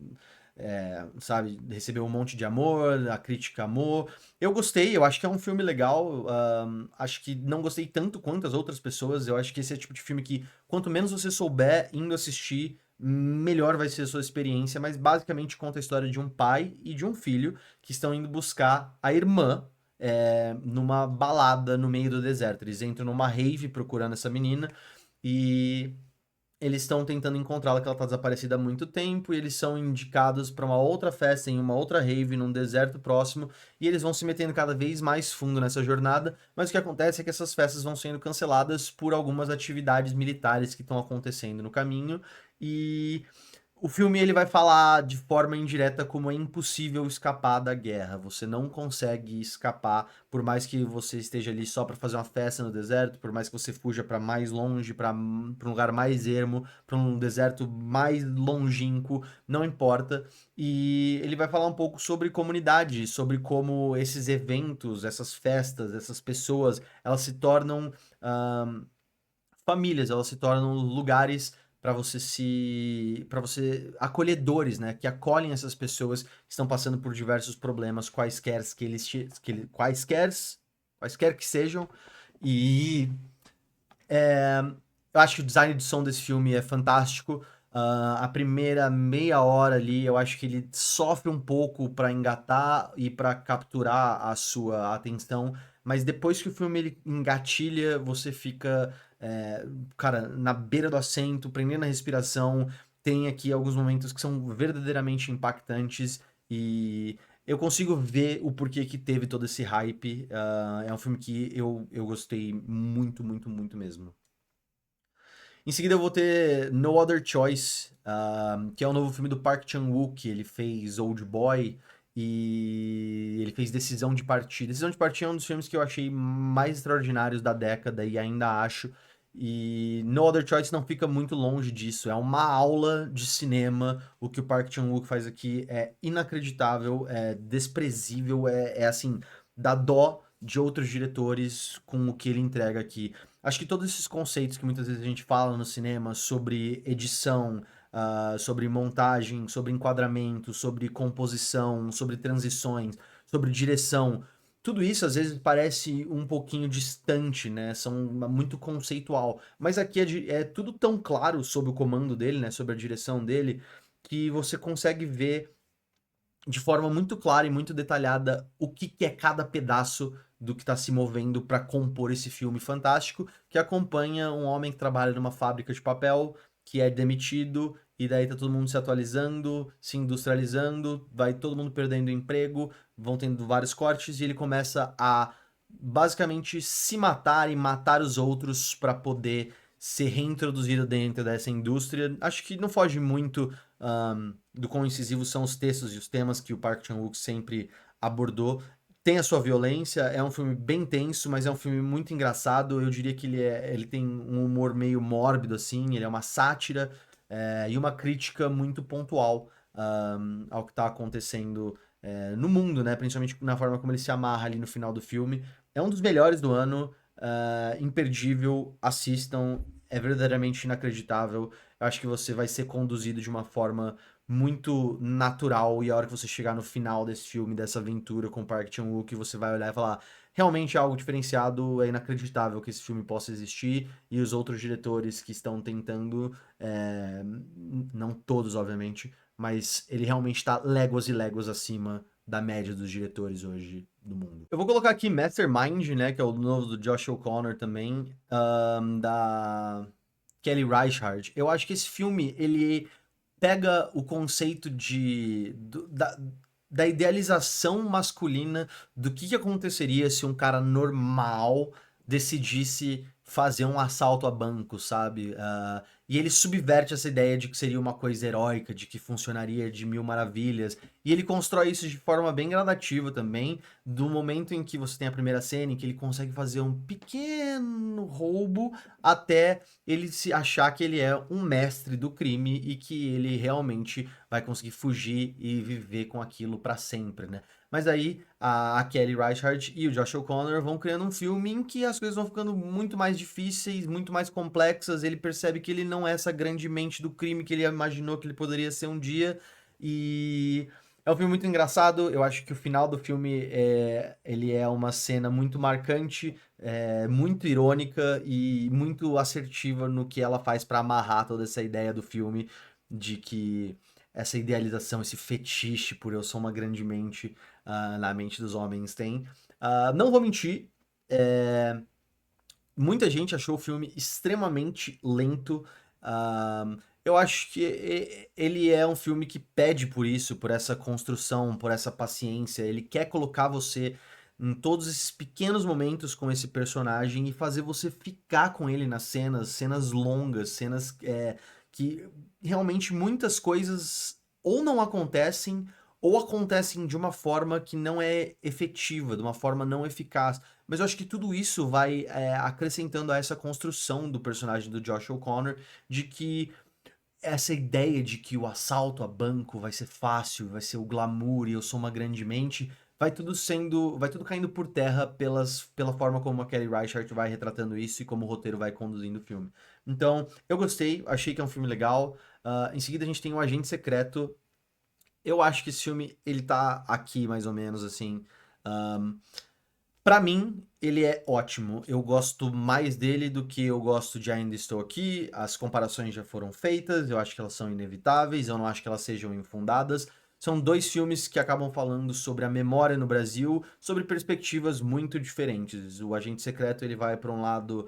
S1: sabe, recebeu um monte de amor, a crítica amou. Eu gostei, eu acho que é um filme legal. Acho que não gostei tanto quanto as outras pessoas. Eu acho que esse é o tipo de filme que, quanto menos você souber indo assistir, melhor vai ser a sua experiência. Mas basicamente conta a história de um pai e de um filho que estão indo buscar a irmã. Numa balada no meio do deserto. Eles entram numa rave procurando essa menina e eles estão tentando encontrá-la, que ela tá desaparecida há muito tempo, e eles são indicados para uma outra festa em uma outra rave num deserto próximo, e eles vão se metendo cada vez mais fundo nessa jornada, mas o que acontece é que essas festas vão sendo canceladas por algumas atividades militares que estão acontecendo no caminho, e o filme ele vai falar de forma indireta como é impossível escapar da guerra. Você não consegue escapar, por mais que você esteja ali só para fazer uma festa no deserto, por mais que você fuja para mais longe, para um lugar mais ermo, para um deserto mais longínquo, não importa. E ele vai falar um pouco sobre comunidade, sobre como esses eventos, essas festas, essas pessoas, elas se tornam famílias, elas se tornam lugares para você acolhedores, né, que acolhem essas pessoas que estão passando por diversos problemas, quaisquer que sejam. E eu acho que o design de som desse filme é fantástico. A primeira meia hora ali, eu acho que ele sofre um pouco para engatar e para capturar a sua atenção, mas depois que o filme ele engatilha, você fica, cara, na beira do assento, prendendo a respiração, tem aqui alguns momentos que são verdadeiramente impactantes e eu consigo ver o porquê que teve todo esse hype. É um filme que eu gostei muito, muito, muito mesmo. Em seguida eu vou ter No Other Choice, que é o novo filme do Park Chan-wook. Ele fez Old Boy e ele fez Decisão de Partir. Decisão de Partir é um dos filmes que eu achei mais extraordinários da década e ainda acho. E No Other Choice não fica muito longe disso. É uma aula de cinema. O que o Park Chan-wook faz aqui é inacreditável, é desprezível, é assim, dá dó de outros diretores com o que ele entrega aqui. Acho que todos esses conceitos que muitas vezes a gente fala no cinema sobre edição, sobre montagem, sobre enquadramento, sobre composição, sobre transições, sobre direção, tudo isso às vezes parece um pouquinho distante, né? São muito conceitual. Mas aqui é tudo tão claro sob o comando dele, né? Sobre a direção dele, que você consegue ver de forma muito clara e muito detalhada o que é cada pedaço do que está se movendo para compor esse filme fantástico, que acompanha um homem que trabalha numa fábrica de papel, que é demitido, e daí tá todo mundo se atualizando, se industrializando, vai todo mundo perdendo emprego, vão tendo vários cortes, e ele começa a basicamente se matar e matar os outros para poder ser reintroduzido dentro dessa indústria. Acho que não foge muito do quão incisivos são os textos e os temas que o Park Chan-wook sempre abordou. Tem a sua violência, é um filme bem tenso, mas é um filme muito engraçado. Eu diria que ele tem um humor meio mórbido, assim, ele é uma sátira e uma crítica muito pontual ao que está acontecendo no mundo, né? Principalmente na forma como ele se amarra ali no final do filme. É um dos melhores do ano, imperdível, assistam, é verdadeiramente inacreditável. Eu acho que você vai ser conduzido de uma forma muito natural e a hora que você chegar no final desse filme, dessa aventura com o Park Chan-wook, você vai olhar e falar, realmente é algo diferenciado, é inacreditável que esse filme possa existir e os outros diretores que estão tentando, não todos obviamente, mas ele realmente está léguas e léguas acima da média dos diretores hoje do mundo. Eu vou colocar aqui Mastermind, né, que é o novo do Josh O'Connor também, da Kelly Reichardt. Eu acho que esse filme, ele pega o conceito da idealização masculina do que aconteceria se um cara normal decidisse fazer um assalto a banco, sabe? E ele subverte essa ideia de que seria uma coisa heróica, de que funcionaria de mil maravilhas. E ele constrói isso de forma bem gradativa também, do momento em que você tem a primeira cena, em que ele consegue fazer um pequeno roubo até ele se achar que ele é um mestre do crime e que ele realmente vai conseguir fugir e viver com aquilo para sempre, né? Mas aí a Kelly Reichardt e o Josh O'Connor vão criando um filme em que as coisas vão ficando muito mais difíceis, muito mais complexas. Ele percebe que ele não é essa grande mente do crime que ele imaginou que ele poderia ser um dia. E é um filme muito engraçado. Eu acho que o final do filme ele é uma cena muito marcante, muito irônica e muito assertiva no que ela faz para amarrar toda essa ideia do filme de que essa idealização, esse fetiche por eu sou uma grande mente na mente dos homens tem. Não vou mentir, muita gente achou o filme extremamente lento. Eu acho que ele é um filme que pede por isso, por essa construção, por essa paciência. Ele quer colocar você em todos esses pequenos momentos com esse personagem e fazer você ficar com ele nas cenas, cenas longas, cenas que realmente muitas coisas ou não acontecem ou acontecem de uma forma que não é efetiva, de uma forma não eficaz. Mas eu acho que tudo isso vai acrescentando a essa construção do personagem do Josh O'Connor, de que essa ideia de que o assalto a banco vai ser fácil, vai ser o glamour e eu sou uma grande mente, vai tudo caindo por terra pela forma como a Kelly Reichardt vai retratando isso e como o roteiro vai conduzindo o filme. Então, eu gostei, achei que é um filme legal. Em seguida a gente tem o Agente Secreto. Eu acho que esse filme, ele tá aqui mais ou menos assim. Pra mim, ele é ótimo. Eu gosto mais dele do que eu gosto de Ainda Estou Aqui. As comparações já foram feitas, eu acho que elas são inevitáveis, eu não acho que elas sejam infundadas. são dois filmes que acabam falando sobre a memória no Brasil, sobre perspectivas muito diferentes. O Agente Secreto ele vai para um lado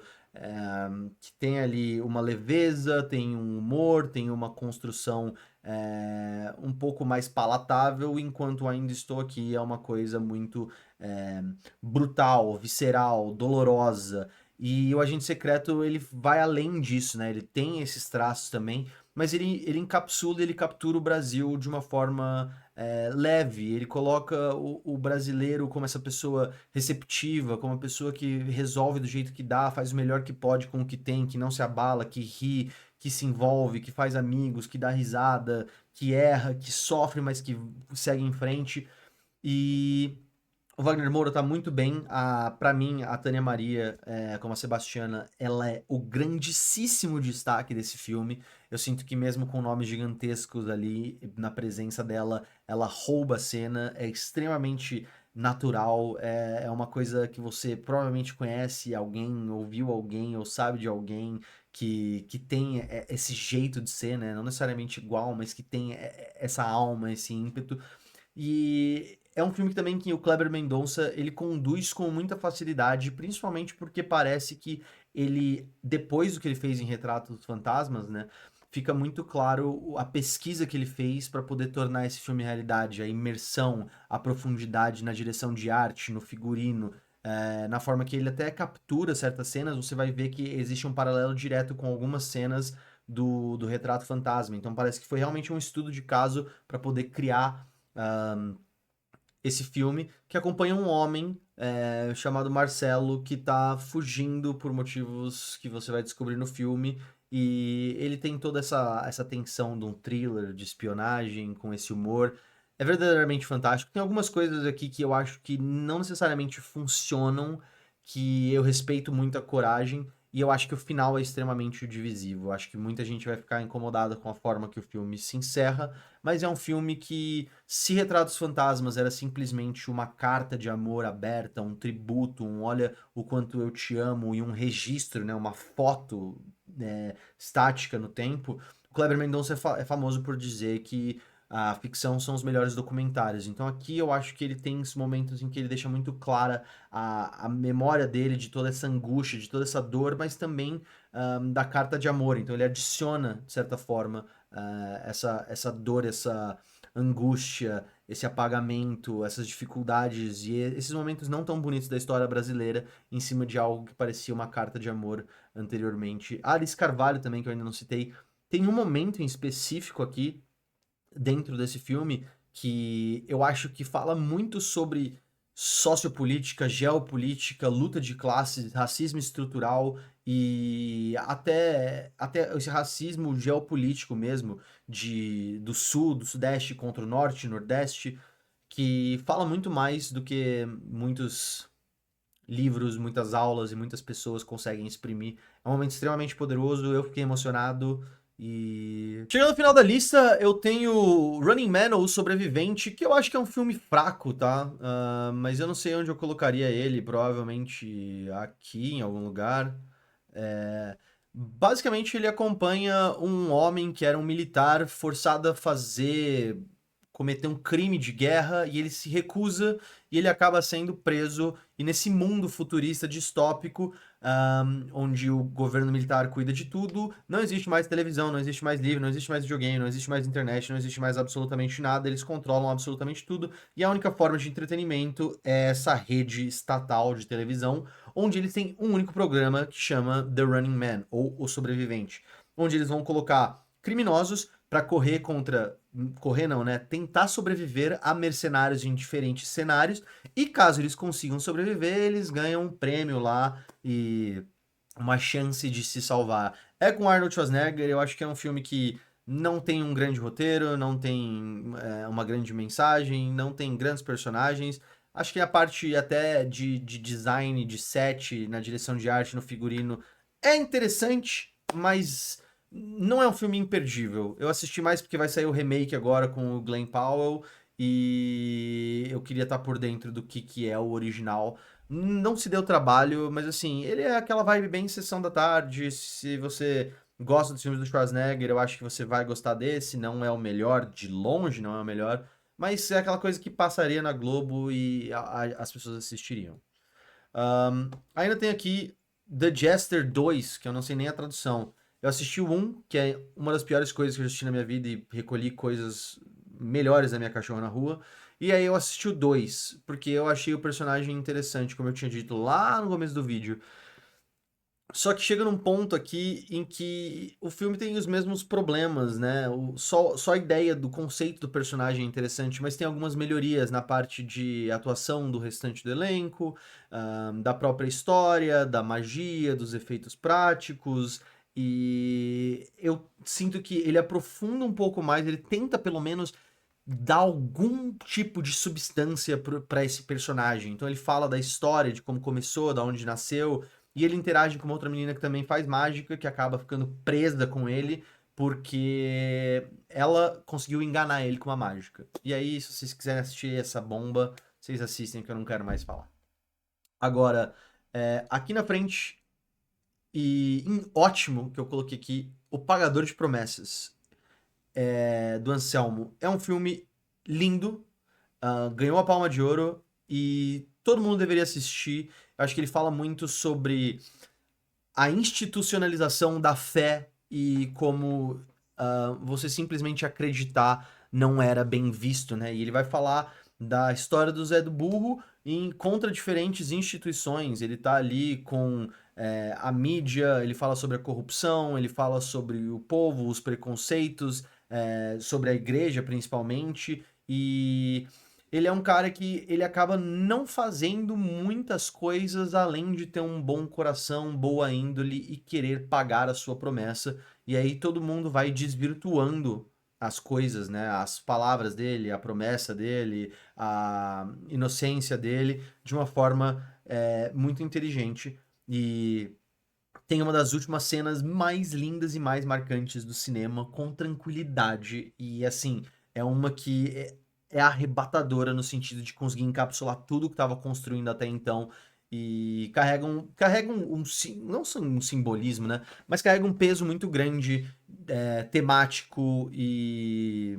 S1: que tem ali uma leveza, tem um humor, tem uma construção um pouco mais palatável, enquanto Ainda Estou Aqui é uma coisa muito brutal, visceral, dolorosa. E o Agente Secreto, ele vai além disso, né? Ele tem esses traços também, mas ele encapsula, ele captura o Brasil de uma forma leve. Ele coloca o brasileiro como essa pessoa receptiva, como uma pessoa que resolve do jeito que dá, faz o melhor que pode com o que tem, que não se abala, que ri, que se envolve, que faz amigos, que dá risada, que erra, que sofre, mas que segue em frente. E o Wagner Moura tá muito bem. Para mim, a Tânia Maria, como a Sebastiana, ela é o grandíssimo destaque desse filme. Eu sinto que mesmo com nomes gigantescos ali na presença dela, ela rouba a cena, é extremamente natural, é uma coisa que você provavelmente conhece alguém, ouviu alguém ou sabe de alguém que tem esse jeito de ser, né? Não necessariamente igual, mas que tem essa alma, esse ímpeto. E é um filme também que o Kleber Mendonça, ele conduz com muita facilidade, principalmente porque parece que ele, depois do que ele fez em Retrato dos Fantasmas, né, fica muito claro a pesquisa que ele fez para poder tornar esse filme realidade, a imersão, a profundidade na direção de arte, no figurino, na forma que ele até captura certas cenas, você vai ver que existe um paralelo direto com algumas cenas do Retrato Fantasma. Então parece que foi realmente um estudo de caso para poder criar esse filme que acompanha um homem chamado Marcelo que tá fugindo por motivos que você vai descobrir no filme. E ele tem toda essa tensão de um thriller de espionagem com esse humor. É verdadeiramente fantástico. Tem algumas coisas aqui que eu acho que não necessariamente funcionam, que eu respeito muito a coragem, e eu acho que o final é extremamente divisivo. Eu acho que muita gente vai ficar incomodada com a forma que o filme se encerra, mas é um filme que, se Retratos Fantasmas era simplesmente uma carta de amor aberta, um tributo, um olha o quanto eu te amo e um registro, né, uma foto estática no tempo, o Kleber Mendonça é famoso por dizer que a ficção são os melhores documentários. Então aqui eu acho que ele tem esses momentos em que ele deixa muito clara a memória dele de toda essa angústia, de toda essa dor, mas também da carta de amor. Então ele adiciona, de certa forma, essa dor, essa angústia, esse apagamento, essas dificuldades e esses momentos não tão bonitos da história brasileira em cima de algo que parecia uma carta de amor anteriormente. A Alice Carvalho também, que eu ainda não citei, tem um momento em específico aqui dentro desse filme que eu acho que fala muito sobre sociopolítica, geopolítica, luta de classes, racismo estrutural e até esse racismo geopolítico mesmo do sul, do sudeste contra o norte, nordeste, que fala muito mais do que muitos livros, muitas aulas e muitas pessoas conseguem exprimir. É um momento extremamente poderoso, eu fiquei emocionado. E chegando no final da lista, eu tenho Running Man ou Sobrevivente, que eu acho que é um filme fraco, tá? Mas eu não sei onde eu colocaria ele, provavelmente aqui em algum lugar. Basicamente, ele acompanha um homem que era um militar forçado a cometer um crime de guerra e ele se recusa e ele acaba sendo preso. E nesse mundo futurista distópico, onde o governo militar cuida de tudo, não existe mais televisão, não existe mais livro, não existe mais videogame, não existe mais internet, não existe mais absolutamente nada, eles controlam absolutamente tudo e a única forma de entretenimento é essa rede estatal de televisão, onde eles têm um único programa que chama The Running Man, ou O Sobrevivente, onde eles vão colocar criminosos para correr contra. Correr não, né? Tentar sobreviver a mercenários em diferentes cenários. E caso eles consigam sobreviver, eles ganham um prêmio lá e uma chance de se salvar. É com Arnold Schwarzenegger, eu acho que é um filme que não tem um grande roteiro, não tem uma grande mensagem, não tem grandes personagens. Acho que a parte até de design, de set, na direção de arte, no figurino, é interessante, mas não é um filme imperdível. Eu assisti mais porque vai sair o remake agora com o Glenn Powell e eu queria estar por dentro do que é o original. Não se deu trabalho, mas assim, ele é aquela vibe bem sessão da tarde. Se você gosta dos filmes do Schwarzenegger, eu acho que você vai gostar desse. Não é o melhor, de longe não é o melhor, mas é aquela coisa que passaria na Globo e as pessoas assistiriam. Ainda tem aqui The Jester 2, que eu não sei nem a tradução. Eu assisti o 1, que é uma das piores coisas que eu assisti na minha vida e recolhi coisas melhores da minha cachorra na rua. E aí eu assisti o 2, porque eu achei o personagem interessante, como eu tinha dito lá no começo do vídeo. Só que chega num ponto aqui em que o filme tem os mesmos problemas, né? Só a ideia do conceito do personagem é interessante, mas tem algumas melhorias na parte de atuação do restante do elenco, da própria história, da magia, dos efeitos práticos. E eu sinto que ele aprofunda um pouco mais, ele tenta pelo menos dar algum tipo de substância para esse personagem. Então ele fala da história, de como começou, da onde nasceu, e ele interage com uma outra menina que também faz mágica, que acaba ficando presa com ele, porque ela conseguiu enganar ele com uma mágica. E aí, se vocês quiserem assistir essa bomba, vocês assistem, que eu não quero mais falar. Agora, aqui na frente, e em ótimo, que eu coloquei aqui, O Pagador de Promessas, do Anselmo. É um filme lindo, ganhou a Palma de Ouro e todo mundo deveria assistir. Eu acho que ele fala muito sobre a institucionalização da fé e como você simplesmente acreditar não era bem visto, né? E ele vai falar da história do Zé do Burro contra diferentes instituições. Ele tá ali com a mídia, ele fala sobre a corrupção, ele fala sobre o povo, os preconceitos, sobre a igreja principalmente, e ele é um cara que ele acaba não fazendo muitas coisas além de ter um bom coração, boa índole e querer pagar a sua promessa. E aí todo mundo vai desvirtuando as coisas, né? As palavras dele, a promessa dele, a inocência dele, de uma forma muito inteligente. E tem uma das últimas cenas mais lindas e mais marcantes do cinema, com tranquilidade. E assim, é uma que é arrebatadora no sentido de conseguir encapsular tudo que estava construindo até então. E não só um simbolismo, né? Mas carrega um peso muito grande, temático e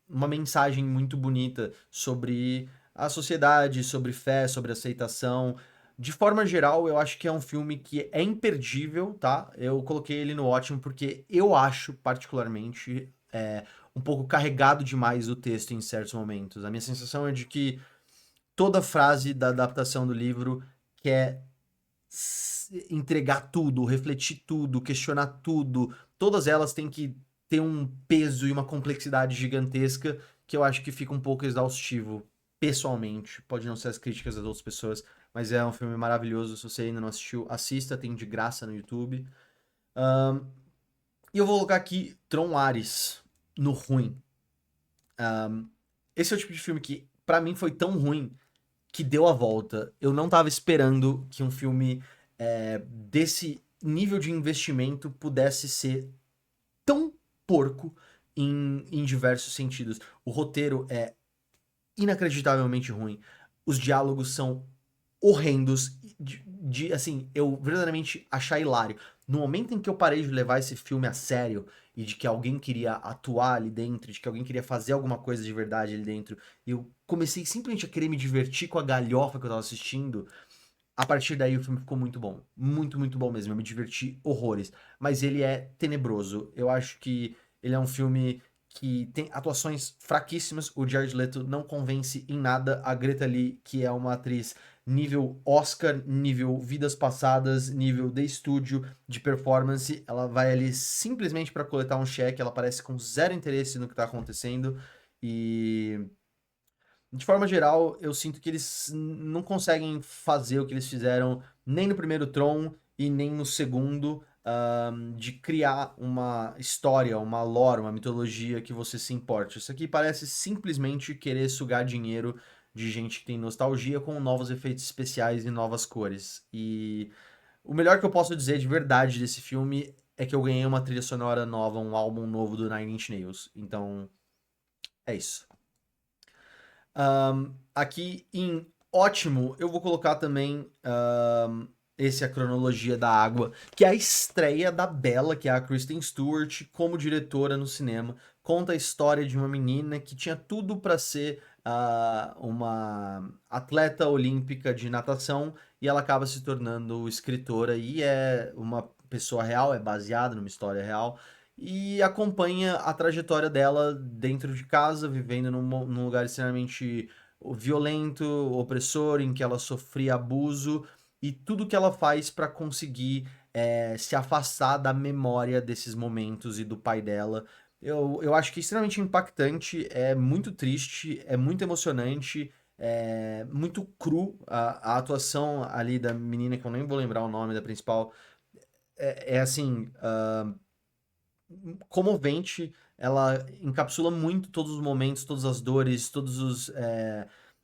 S1: uma mensagem muito bonita sobre a sociedade, sobre fé, sobre aceitação. De forma geral, eu acho que é um filme que é imperdível, tá? Eu coloquei ele no ótimo porque eu acho, particularmente, um pouco carregado demais o texto em certos momentos. A minha sensação é de que toda frase da adaptação do livro quer entregar tudo, refletir tudo, questionar tudo. Todas elas têm que ter um peso e uma complexidade gigantesca que eu acho que fica um pouco exaustivo, pessoalmente. Pode não ser as críticas das outras pessoas, mas é um filme maravilhoso. Se você ainda não assistiu, assista, tem de graça no YouTube. E eu vou colocar aqui Tron Ares no ruim. Esse é o tipo de filme que, pra mim, foi tão ruim que deu a volta. Eu não tava esperando que um filme desse nível de investimento pudesse ser tão porco em diversos sentidos. O roteiro é inacreditavelmente ruim. Os diálogos são horrendos, assim, eu verdadeiramente achar hilário. No momento em que eu parei de levar esse filme a sério e de que alguém queria atuar ali dentro, de que alguém queria fazer alguma coisa de verdade ali dentro, eu comecei simplesmente a querer me divertir com a galhofa que eu tava assistindo. A partir daí o filme ficou muito bom. Muito, muito bom mesmo. Eu me diverti horrores. Mas ele é tenebroso. Eu acho que ele é um filme que tem atuações fraquíssimas. O Jared Leto não convence em nada. A Greta Lee, que é uma atriz nível Oscar, nível Vidas Passadas, nível The Studio de performance, ela vai ali simplesmente para coletar um cheque. Ela parece com zero interesse no que tá acontecendo. E de forma geral, eu sinto que eles não conseguem fazer o que eles fizeram nem no primeiro Tron e nem no segundo, de criar uma história, uma lore, uma mitologia que você se importe. Isso aqui parece simplesmente querer sugar dinheiro de gente que tem nostalgia com novos efeitos especiais e novas cores. E o melhor que eu posso dizer de verdade desse filme é que eu ganhei uma trilha sonora nova, um álbum novo do Nine Inch Nails. Então, é isso. Aqui em ótimo, eu vou colocar também esse A Cronologia da Água, que é a estreia da Bella, que é a Kristen Stewart, como diretora no cinema. conta a história de uma menina que tinha tudo para ser uma atleta olímpica de natação e ela acaba se tornando escritora e é uma pessoa real, é baseada numa história real e acompanha a trajetória dela dentro de casa, vivendo num lugar extremamente violento, opressor, em que ela sofria abuso e tudo que ela faz para conseguir se afastar da memória desses momentos e do pai dela. Eu acho que é extremamente impactante, é muito triste, é muito emocionante, é muito cru a atuação ali da menina, que eu nem vou lembrar o nome da principal, é assim, comovente, ela encapsula muito todos os momentos, todas as dores, todos os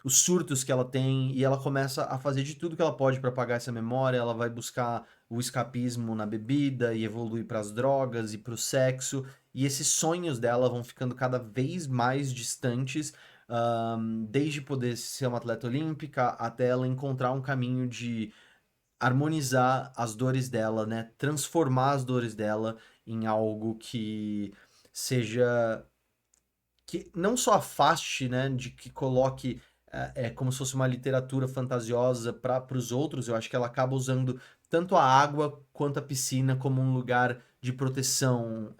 S1: surtos que ela tem, e ela começa a fazer de tudo que ela pode para apagar essa memória. Ela vai buscar o escapismo na bebida e evolui para as drogas e para o sexo, e esses sonhos dela vão ficando cada vez mais distantes. Desde poder ser uma atleta olímpica até ela encontrar um caminho de harmonizar as dores dela, né? Transformar as dores dela em algo que seja que não só afaste, né, de que coloque como se fosse uma literatura fantasiosa para os outros. Eu acho que ela acaba usando tanto a água quanto a piscina como um lugar de proteção,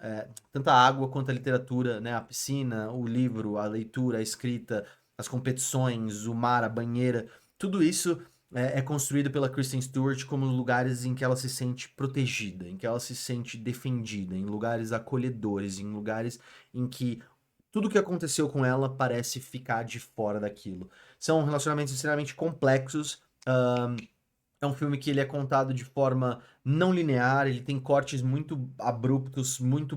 S1: tanto a água quanto a literatura, né, a piscina, o livro, a leitura, a escrita, as competições, o mar, a banheira, tudo isso é construído pela Kristen Stewart como lugares em que ela se sente protegida, em que ela se sente defendida, em lugares acolhedores, em lugares em que tudo que aconteceu com ela parece ficar de fora daquilo. São relacionamentos extremamente complexos. É um filme que ele é contado de forma não linear, ele tem cortes muito abruptos, muito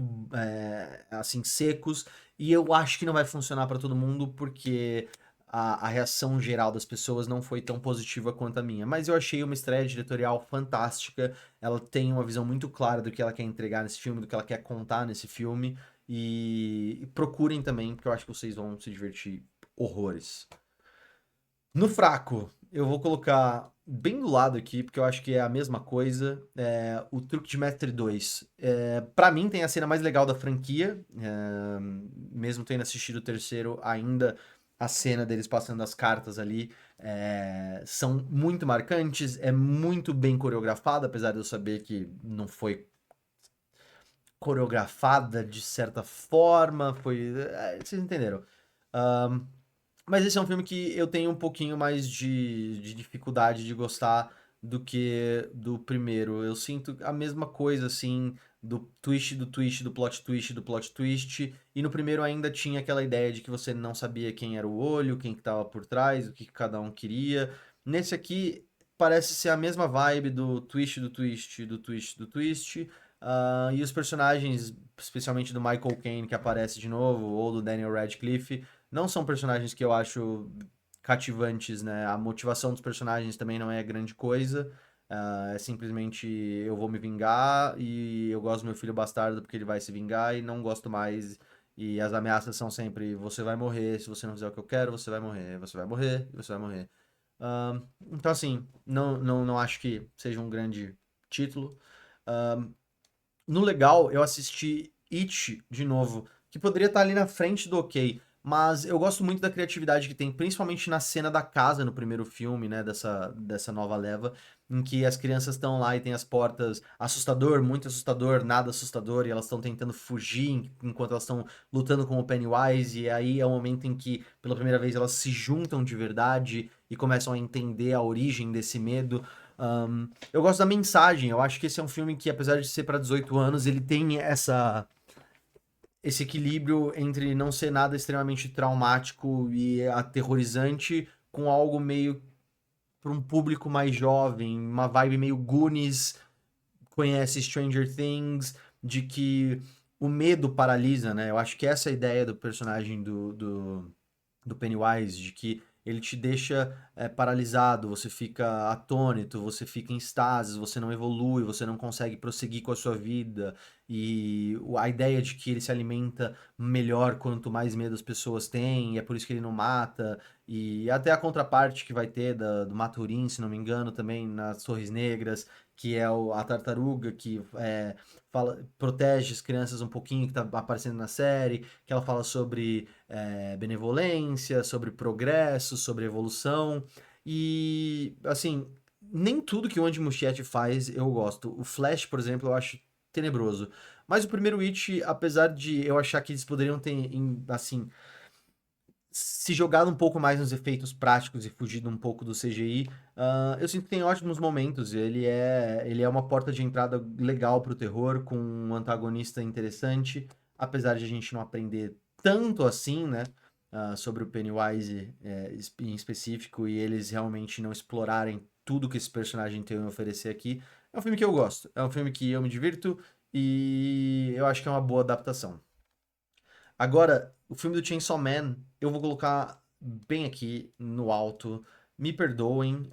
S1: assim secos, e eu acho que não vai funcionar para todo mundo porque a reação geral das pessoas não foi tão positiva quanto a minha. Mas eu achei uma estreia diretorial fantástica. Ela tem uma visão muito clara do que ela quer entregar nesse filme, do que ela quer contar nesse filme. E procurem também, porque eu acho que vocês vão se divertir horrores. No fraco, eu vou colocar bem do lado aqui, porque eu acho que é a mesma coisa, o Truque de Mestre 2. Para mim, tem a cena mais legal da franquia, mesmo tendo assistido o terceiro, ainda a cena deles passando as cartas ali são muito marcantes, é muito bem coreografada, apesar de eu saber que não foi coreografada de certa forma, foi. Vocês entenderam. Ahn, mas esse é um filme que eu tenho um pouquinho mais de dificuldade de gostar do que do primeiro. Eu sinto a mesma coisa, assim, do twist, do twist, do plot twist, do plot twist. E no primeiro ainda tinha aquela ideia de que você não sabia quem era o olho, quem que tava por trás, o que que cada um queria. Nesse aqui parece ser a mesma vibe do twist, do twist, do twist, do twist. E os personagens, especialmente do Michael Caine, que aparece de novo, ou do Daniel Radcliffe, não são personagens que eu acho cativantes, né? A motivação dos personagens também não é grande coisa. É simplesmente eu vou me vingar e eu gosto do meu filho bastardo porque ele vai se vingar e não gosto mais. E as ameaças são sempre: você vai morrer, se você não fizer o que eu quero, você vai morrer, você vai morrer, você vai morrer. Então, assim, não acho que seja um grande título. No legal, eu assisti It de novo, que poderia estar ali na frente do ok, mas eu gosto muito da criatividade que tem, principalmente na cena da casa no primeiro filme, né, dessa nova leva, em que as crianças estão lá e tem as portas assustador, muito assustador, nada assustador, e elas estão tentando fugir enquanto elas estão lutando com o Pennywise, e aí é o momento em que, pela primeira vez, elas se juntam de verdade e começam a entender a origem desse medo. Eu gosto da mensagem. Eu acho que esse é um filme que, apesar de ser para 18 anos, ele tem esse equilíbrio entre não ser nada extremamente traumático e aterrorizante, com algo meio para um público mais jovem, uma vibe meio Goonies, conhece Stranger Things, de que o medo paralisa, né? Eu acho que essa é a ideia do personagem do Pennywise, de que ele te deixa paralisado, você fica atônito, você fica em estases, você não evolui, você não consegue prosseguir com a sua vida. e a ideia de que ele se alimenta melhor quanto mais medo as pessoas têm, e é por isso que ele não mata, e até a contraparte que vai ter do Maturin, se não me engano, também nas Torres Negras, que é a tartaruga que protege as crianças um pouquinho, que tá aparecendo na série, que ela fala sobre benevolência, sobre progresso, sobre evolução, e assim, nem tudo que o Andy Muschietti faz eu gosto. O Flash, por exemplo, eu acho tenebroso. Mas o primeiro It, apesar de eu achar que eles poderiam ter, assim, se jogado um pouco mais nos efeitos práticos e fugido um pouco do CGI, eu sinto que tem ótimos momentos. Ele é uma porta de entrada legal pro terror, com um antagonista interessante, apesar de a gente não aprender tanto assim, né? Sobre o Pennywise em específico, e eles realmente não explorarem tudo que esse personagem tem a oferecer aqui. É um filme que eu gosto, é um filme que eu me divirto e eu acho que é uma boa adaptação. Agora, o filme do Chainsaw Man, eu vou colocar bem aqui no alto. Me perdoem,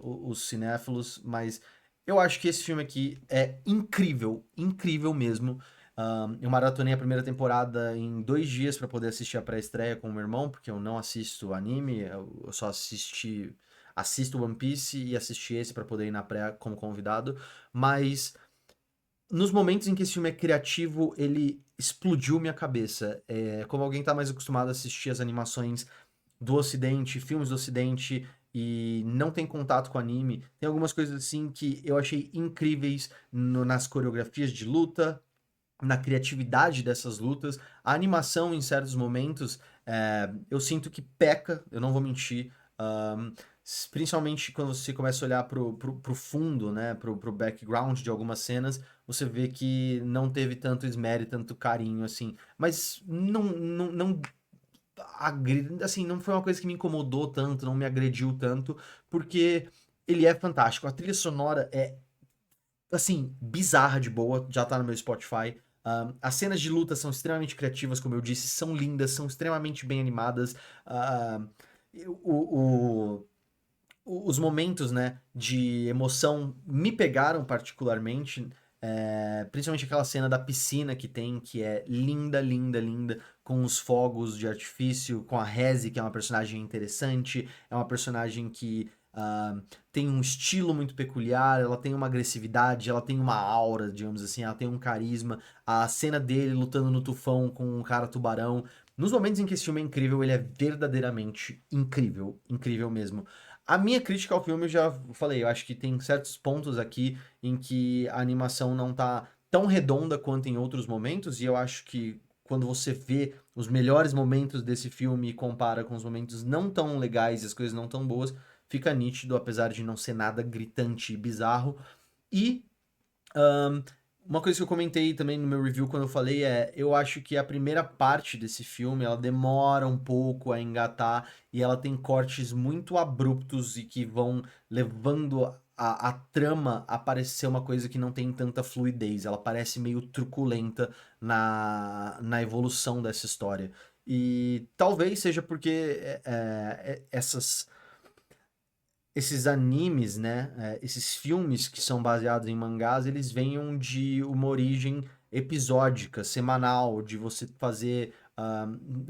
S1: os cinéfilos, mas eu acho que esse filme aqui é incrível, incrível mesmo. Eu maratonei a primeira temporada em 2 dias para poder assistir a pré-estreia com o meu irmão, porque eu não assisto anime, eu só assisto One Piece e assisti esse para poder ir na pré como convidado, mas nos momentos em que esse filme é criativo, ele explodiu minha cabeça. Como alguém tá mais acostumado a assistir as animações do Ocidente, filmes do Ocidente, e não tem contato com anime, tem algumas coisas assim que eu achei incríveis nas coreografias de luta, na criatividade dessas lutas. A animação, em certos momentos, eu sinto que peca, eu não vou mentir. Principalmente quando você começa a olhar pro fundo, né, pro background de algumas cenas, você vê que não teve tanto esmero e tanto carinho, assim. Mas não assim, não foi uma coisa que me incomodou tanto, não me agrediu tanto, porque ele é fantástico. A trilha sonora é assim, bizarra de boa, já tá no meu Spotify. As cenas de luta são extremamente criativas, como eu disse, são lindas, são extremamente bem animadas. Ah, o, o- os momentos, né, de emoção me pegaram particularmente, principalmente aquela cena da piscina que tem, que é linda, linda, linda, com os fogos de artifício, com a Rezi, que é uma personagem interessante, é uma personagem que tem um estilo muito peculiar, ela tem uma agressividade, ela tem uma aura, digamos assim, ela tem um carisma. A cena dele lutando no tufão com um cara tubarão. Nos momentos em que esse filme é incrível, ele é verdadeiramente incrível, incrível mesmo. A minha crítica ao filme, eu já falei, eu acho que tem certos pontos aqui em que a animação não tá tão redonda quanto em outros momentos, e eu acho que quando você vê os melhores momentos desse filme e compara com os momentos não tão legais e as coisas não tão boas, fica nítido, apesar de não ser nada gritante e bizarro. E Ahn, uma coisa que eu comentei também no meu review quando eu falei eu acho que a primeira parte desse filme, ela demora um pouco a engatar e ela tem cortes muito abruptos e que vão levando a trama a parecer uma coisa que não tem tanta fluidez, ela parece meio truculenta na evolução dessa história. E talvez seja porque esses animes, né, esses filmes que são baseados em mangás, eles venham de uma origem episódica, semanal, de você fazer.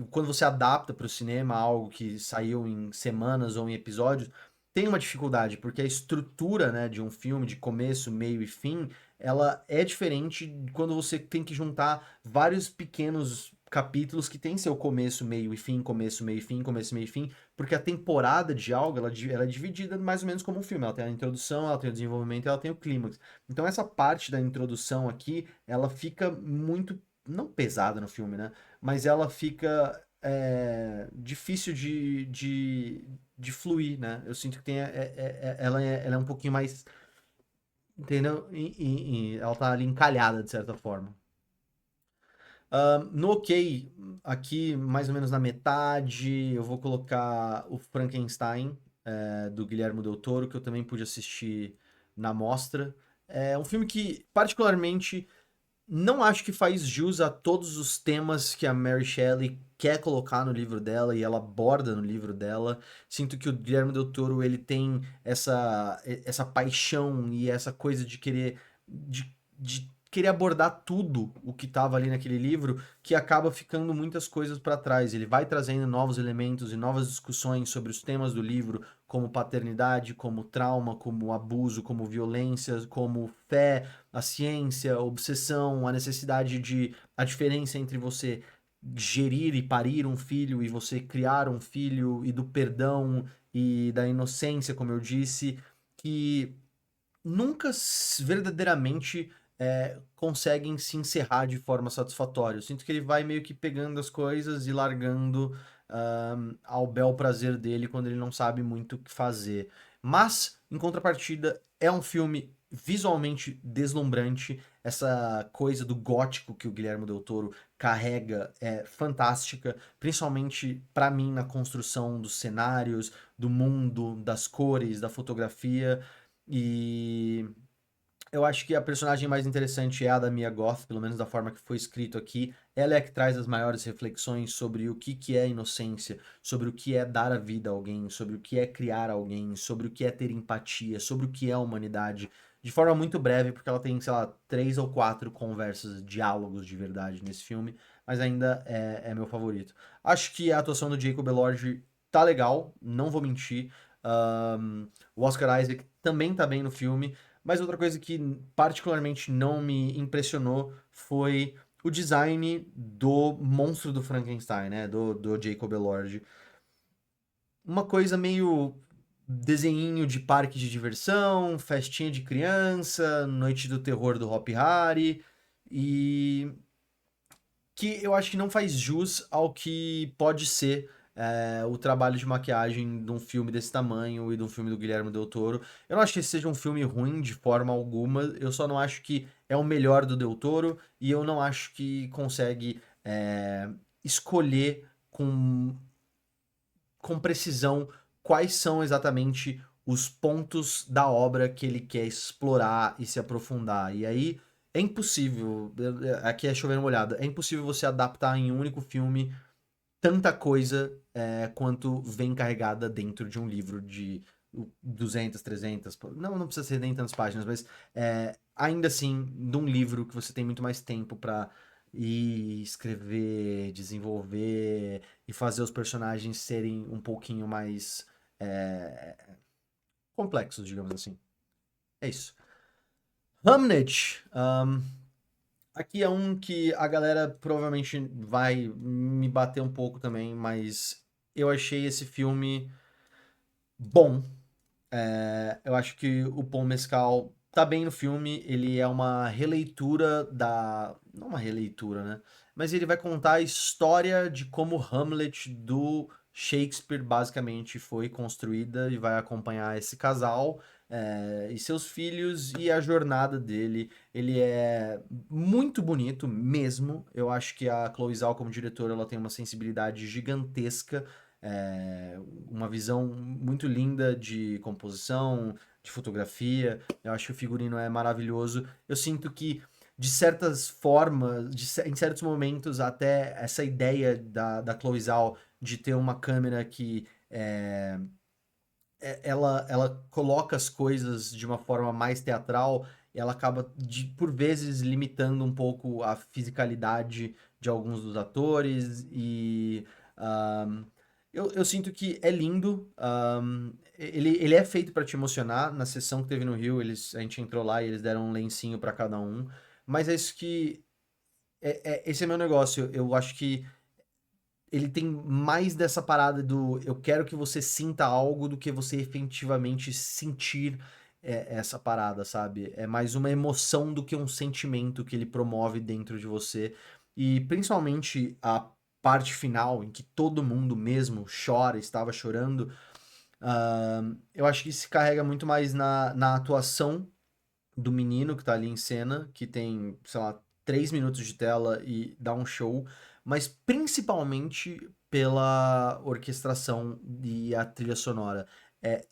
S1: Quando você adapta para o cinema algo que saiu em semanas ou em episódios, tem uma dificuldade, porque a estrutura, né, de um filme, de começo, meio e fim, ela é diferente quando você tem que juntar vários pequenos capítulos que tem seu começo, meio e fim, começo, meio e fim, começo, meio e fim, porque a temporada de algo, ela é dividida mais ou menos como um filme. Ela tem a introdução, ela tem o desenvolvimento e ela tem o clímax. Então essa parte da introdução aqui, ela fica muito, não pesada no filme, né? Mas ela fica difícil de fluir, né? Eu sinto que ela é um pouquinho mais, entendeu? Ela tá ali encalhada, de certa forma. No ok, aqui mais ou menos na metade, eu vou colocar o Frankenstein, do Guilherme Del Toro, que eu também pude assistir na mostra. É um filme que, particularmente, não acho que faz jus a todos os temas que a Mary Shelley quer colocar no livro dela e ela aborda no livro dela. Sinto que o Guilherme Del Toro, ele tem essa paixão e essa coisa de querer de querer abordar tudo o que estava ali naquele livro, que acaba ficando muitas coisas para trás. Ele vai trazendo novos elementos e novas discussões sobre os temas do livro, como paternidade, como trauma, como abuso, como violência, como fé, a ciência, a obsessão, a necessidade de a diferença entre você gerir e parir um filho e você criar um filho e do perdão e da inocência, como eu disse, que nunca verdadeiramente conseguem se encerrar de forma satisfatória. Eu sinto que ele vai meio que pegando as coisas e largando ao bel prazer dele quando ele não sabe muito o que fazer. Mas, em contrapartida, é um filme visualmente deslumbrante. Essa coisa do gótico que o Guilherme Del Toro carrega é fantástica, principalmente para mim na construção dos cenários, do mundo, das cores, da fotografia. E eu acho que a personagem mais interessante é a da Mia Goth, pelo menos da forma que foi escrito aqui. Ela é a que traz as maiores reflexões sobre o que é inocência, sobre o que é dar a vida a alguém, sobre o que é criar alguém, sobre o que é ter empatia, sobre o que é humanidade. De forma muito breve, porque ela tem, sei lá, 3 ou 4 conversas, diálogos de verdade nesse filme, mas ainda é meu favorito. Acho que a atuação do Jacob Elordi tá legal, não vou mentir. O Oscar Isaac também tá bem no filme. Mas outra coisa que particularmente não me impressionou foi o design do monstro do Frankenstein, né? Do Jacob Elordi. Uma coisa meio desenhinho de parque de diversão, festinha de criança, noite do terror do Hopi Hari. E que eu acho que não faz jus ao que pode ser o trabalho de maquiagem de um filme desse tamanho e de um filme do Guilherme Del Toro. Eu não acho que esse seja um filme ruim de forma alguma, eu só não acho que é o melhor do Del Toro e eu não acho que consegue escolher com precisão quais são exatamente os pontos da obra que ele quer explorar e se aprofundar. E aí é impossível, aqui é chover uma olhada, é impossível você adaptar em um único filme tanta coisa quanto vem carregada dentro de um livro de 200, 300, não precisa ser nem tantas páginas, mas ainda assim, de um livro que você tem muito mais tempo para ir escrever, desenvolver e fazer os personagens serem um pouquinho mais é, complexos, digamos assim. É isso. Hamnet. Aqui é um que a galera provavelmente vai me bater um pouco também, mas eu achei esse filme bom. Eu acho que o Paul Mescal tá bem no filme, ele é uma releitura da... Não uma releitura, né? Mas ele vai contar a história de como Hamlet do Shakespeare basicamente foi construída e vai acompanhar esse casal e seus filhos e a jornada dele. Ele é muito bonito mesmo. Eu acho que a Chloe Zhao como diretora ela tem uma sensibilidade gigantesca, é, uma visão muito linda de composição, de fotografia. Eu acho que o figurino é maravilhoso. Eu sinto que, de certas formas, em certos momentos, até essa ideia da Chloe Zhao de ter uma câmera que ela coloca as coisas de uma forma mais teatral, ela acaba, por vezes, limitando um pouco a fisicalidade de alguns dos atores e eu sinto que é lindo. Ele é feito para te emocionar. Na sessão que teve no Rio, a gente entrou lá e eles deram um lencinho para cada um. Mas é isso que. Esse é meu negócio. Eu acho que ele tem mais dessa parada do eu quero que você sinta algo do que você efetivamente sentir essa parada, sabe? É mais uma emoção do que um sentimento que ele promove dentro de você. E principalmente a parte final, em que todo mundo mesmo chora, estava chorando, eu acho que se carrega muito mais na atuação do menino que tá ali em cena, que tem, sei lá, 3 minutos de tela e dá um show, mas principalmente pela orquestração e a trilha sonora. É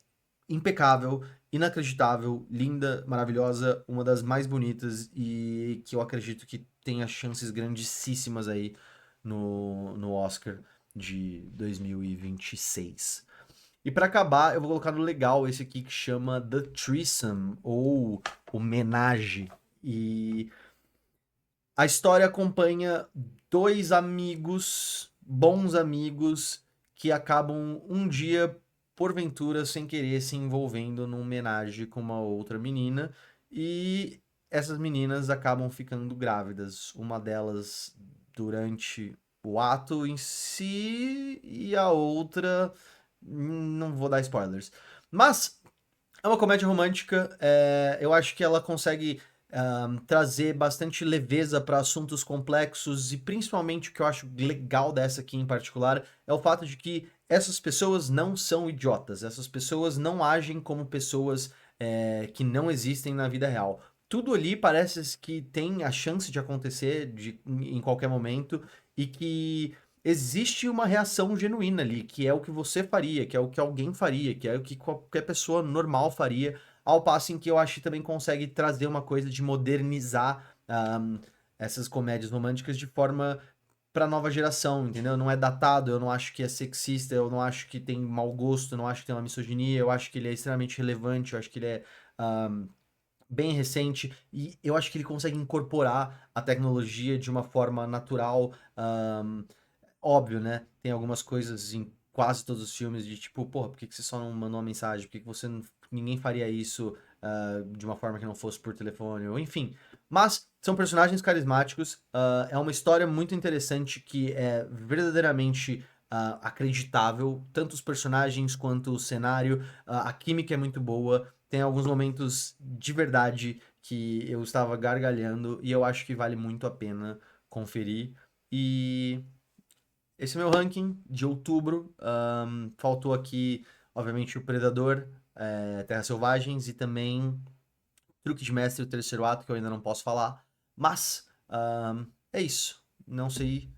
S1: impecável, inacreditável, linda, maravilhosa, uma das mais bonitas e que eu acredito que tenha chances grandíssimas aí no Oscar de 2026. E pra acabar, eu vou colocar no legal esse aqui que chama The Threesome, ou Homenagem. E A história acompanha dois amigos, bons amigos, que acabam um dia, porventura, sem querer, se envolvendo num homenagem com uma outra menina, e essas meninas acabam ficando grávidas. Uma delas durante o ato em si, e a outra. Não vou dar spoilers. Mas é uma comédia romântica, eu acho que ela consegue trazer bastante leveza para assuntos complexos e principalmente o que eu acho legal dessa aqui em particular é o fato de que essas pessoas não são idiotas, essas pessoas não agem como pessoas que não existem na vida real. Tudo ali parece que tem a chance de acontecer em qualquer momento e que existe uma reação genuína ali, que é o que você faria, que é o que alguém faria, que é o que qualquer pessoa normal faria, ao passo em que eu acho que também consegue trazer uma coisa de modernizar essas comédias românticas de forma para nova geração, entendeu? Não é datado, eu não acho que é sexista, eu não acho que tem mau gosto, eu não acho que tem uma misoginia, eu acho que ele é extremamente relevante, eu acho que ele é ahm, bem recente e eu acho que ele consegue incorporar a tecnologia de uma forma natural. Óbvio, né? Tem algumas coisas em quase todos os filmes de tipo, porra, por que que você só não mandou uma mensagem? Por que que você não... ninguém faria isso de uma forma que não fosse por telefone? Ou enfim. Mas são personagens carismáticos, é uma história muito interessante que é verdadeiramente acreditável, tanto os personagens quanto o cenário, a química é muito boa, tem alguns momentos de verdade que eu estava gargalhando e eu acho que vale muito a pena conferir. E esse é o meu ranking de outubro. Faltou aqui, obviamente, o Predador, Terras Selvagens e também Truque de Mestre, o terceiro ato, que eu ainda não posso falar. Mas é isso. Não sei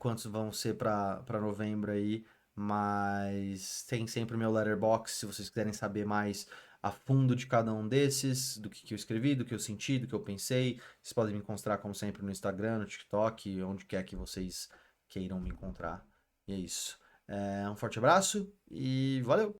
S1: quantos vão ser para novembro aí, mas tem sempre o meu Letterboxd, se vocês quiserem saber mais a fundo de cada um desses, do que eu escrevi, do que eu senti, do que eu pensei. Vocês podem me encontrar, como sempre, no Instagram, no TikTok, onde quer que vocês queiram me encontrar. E é isso. Um forte abraço e valeu!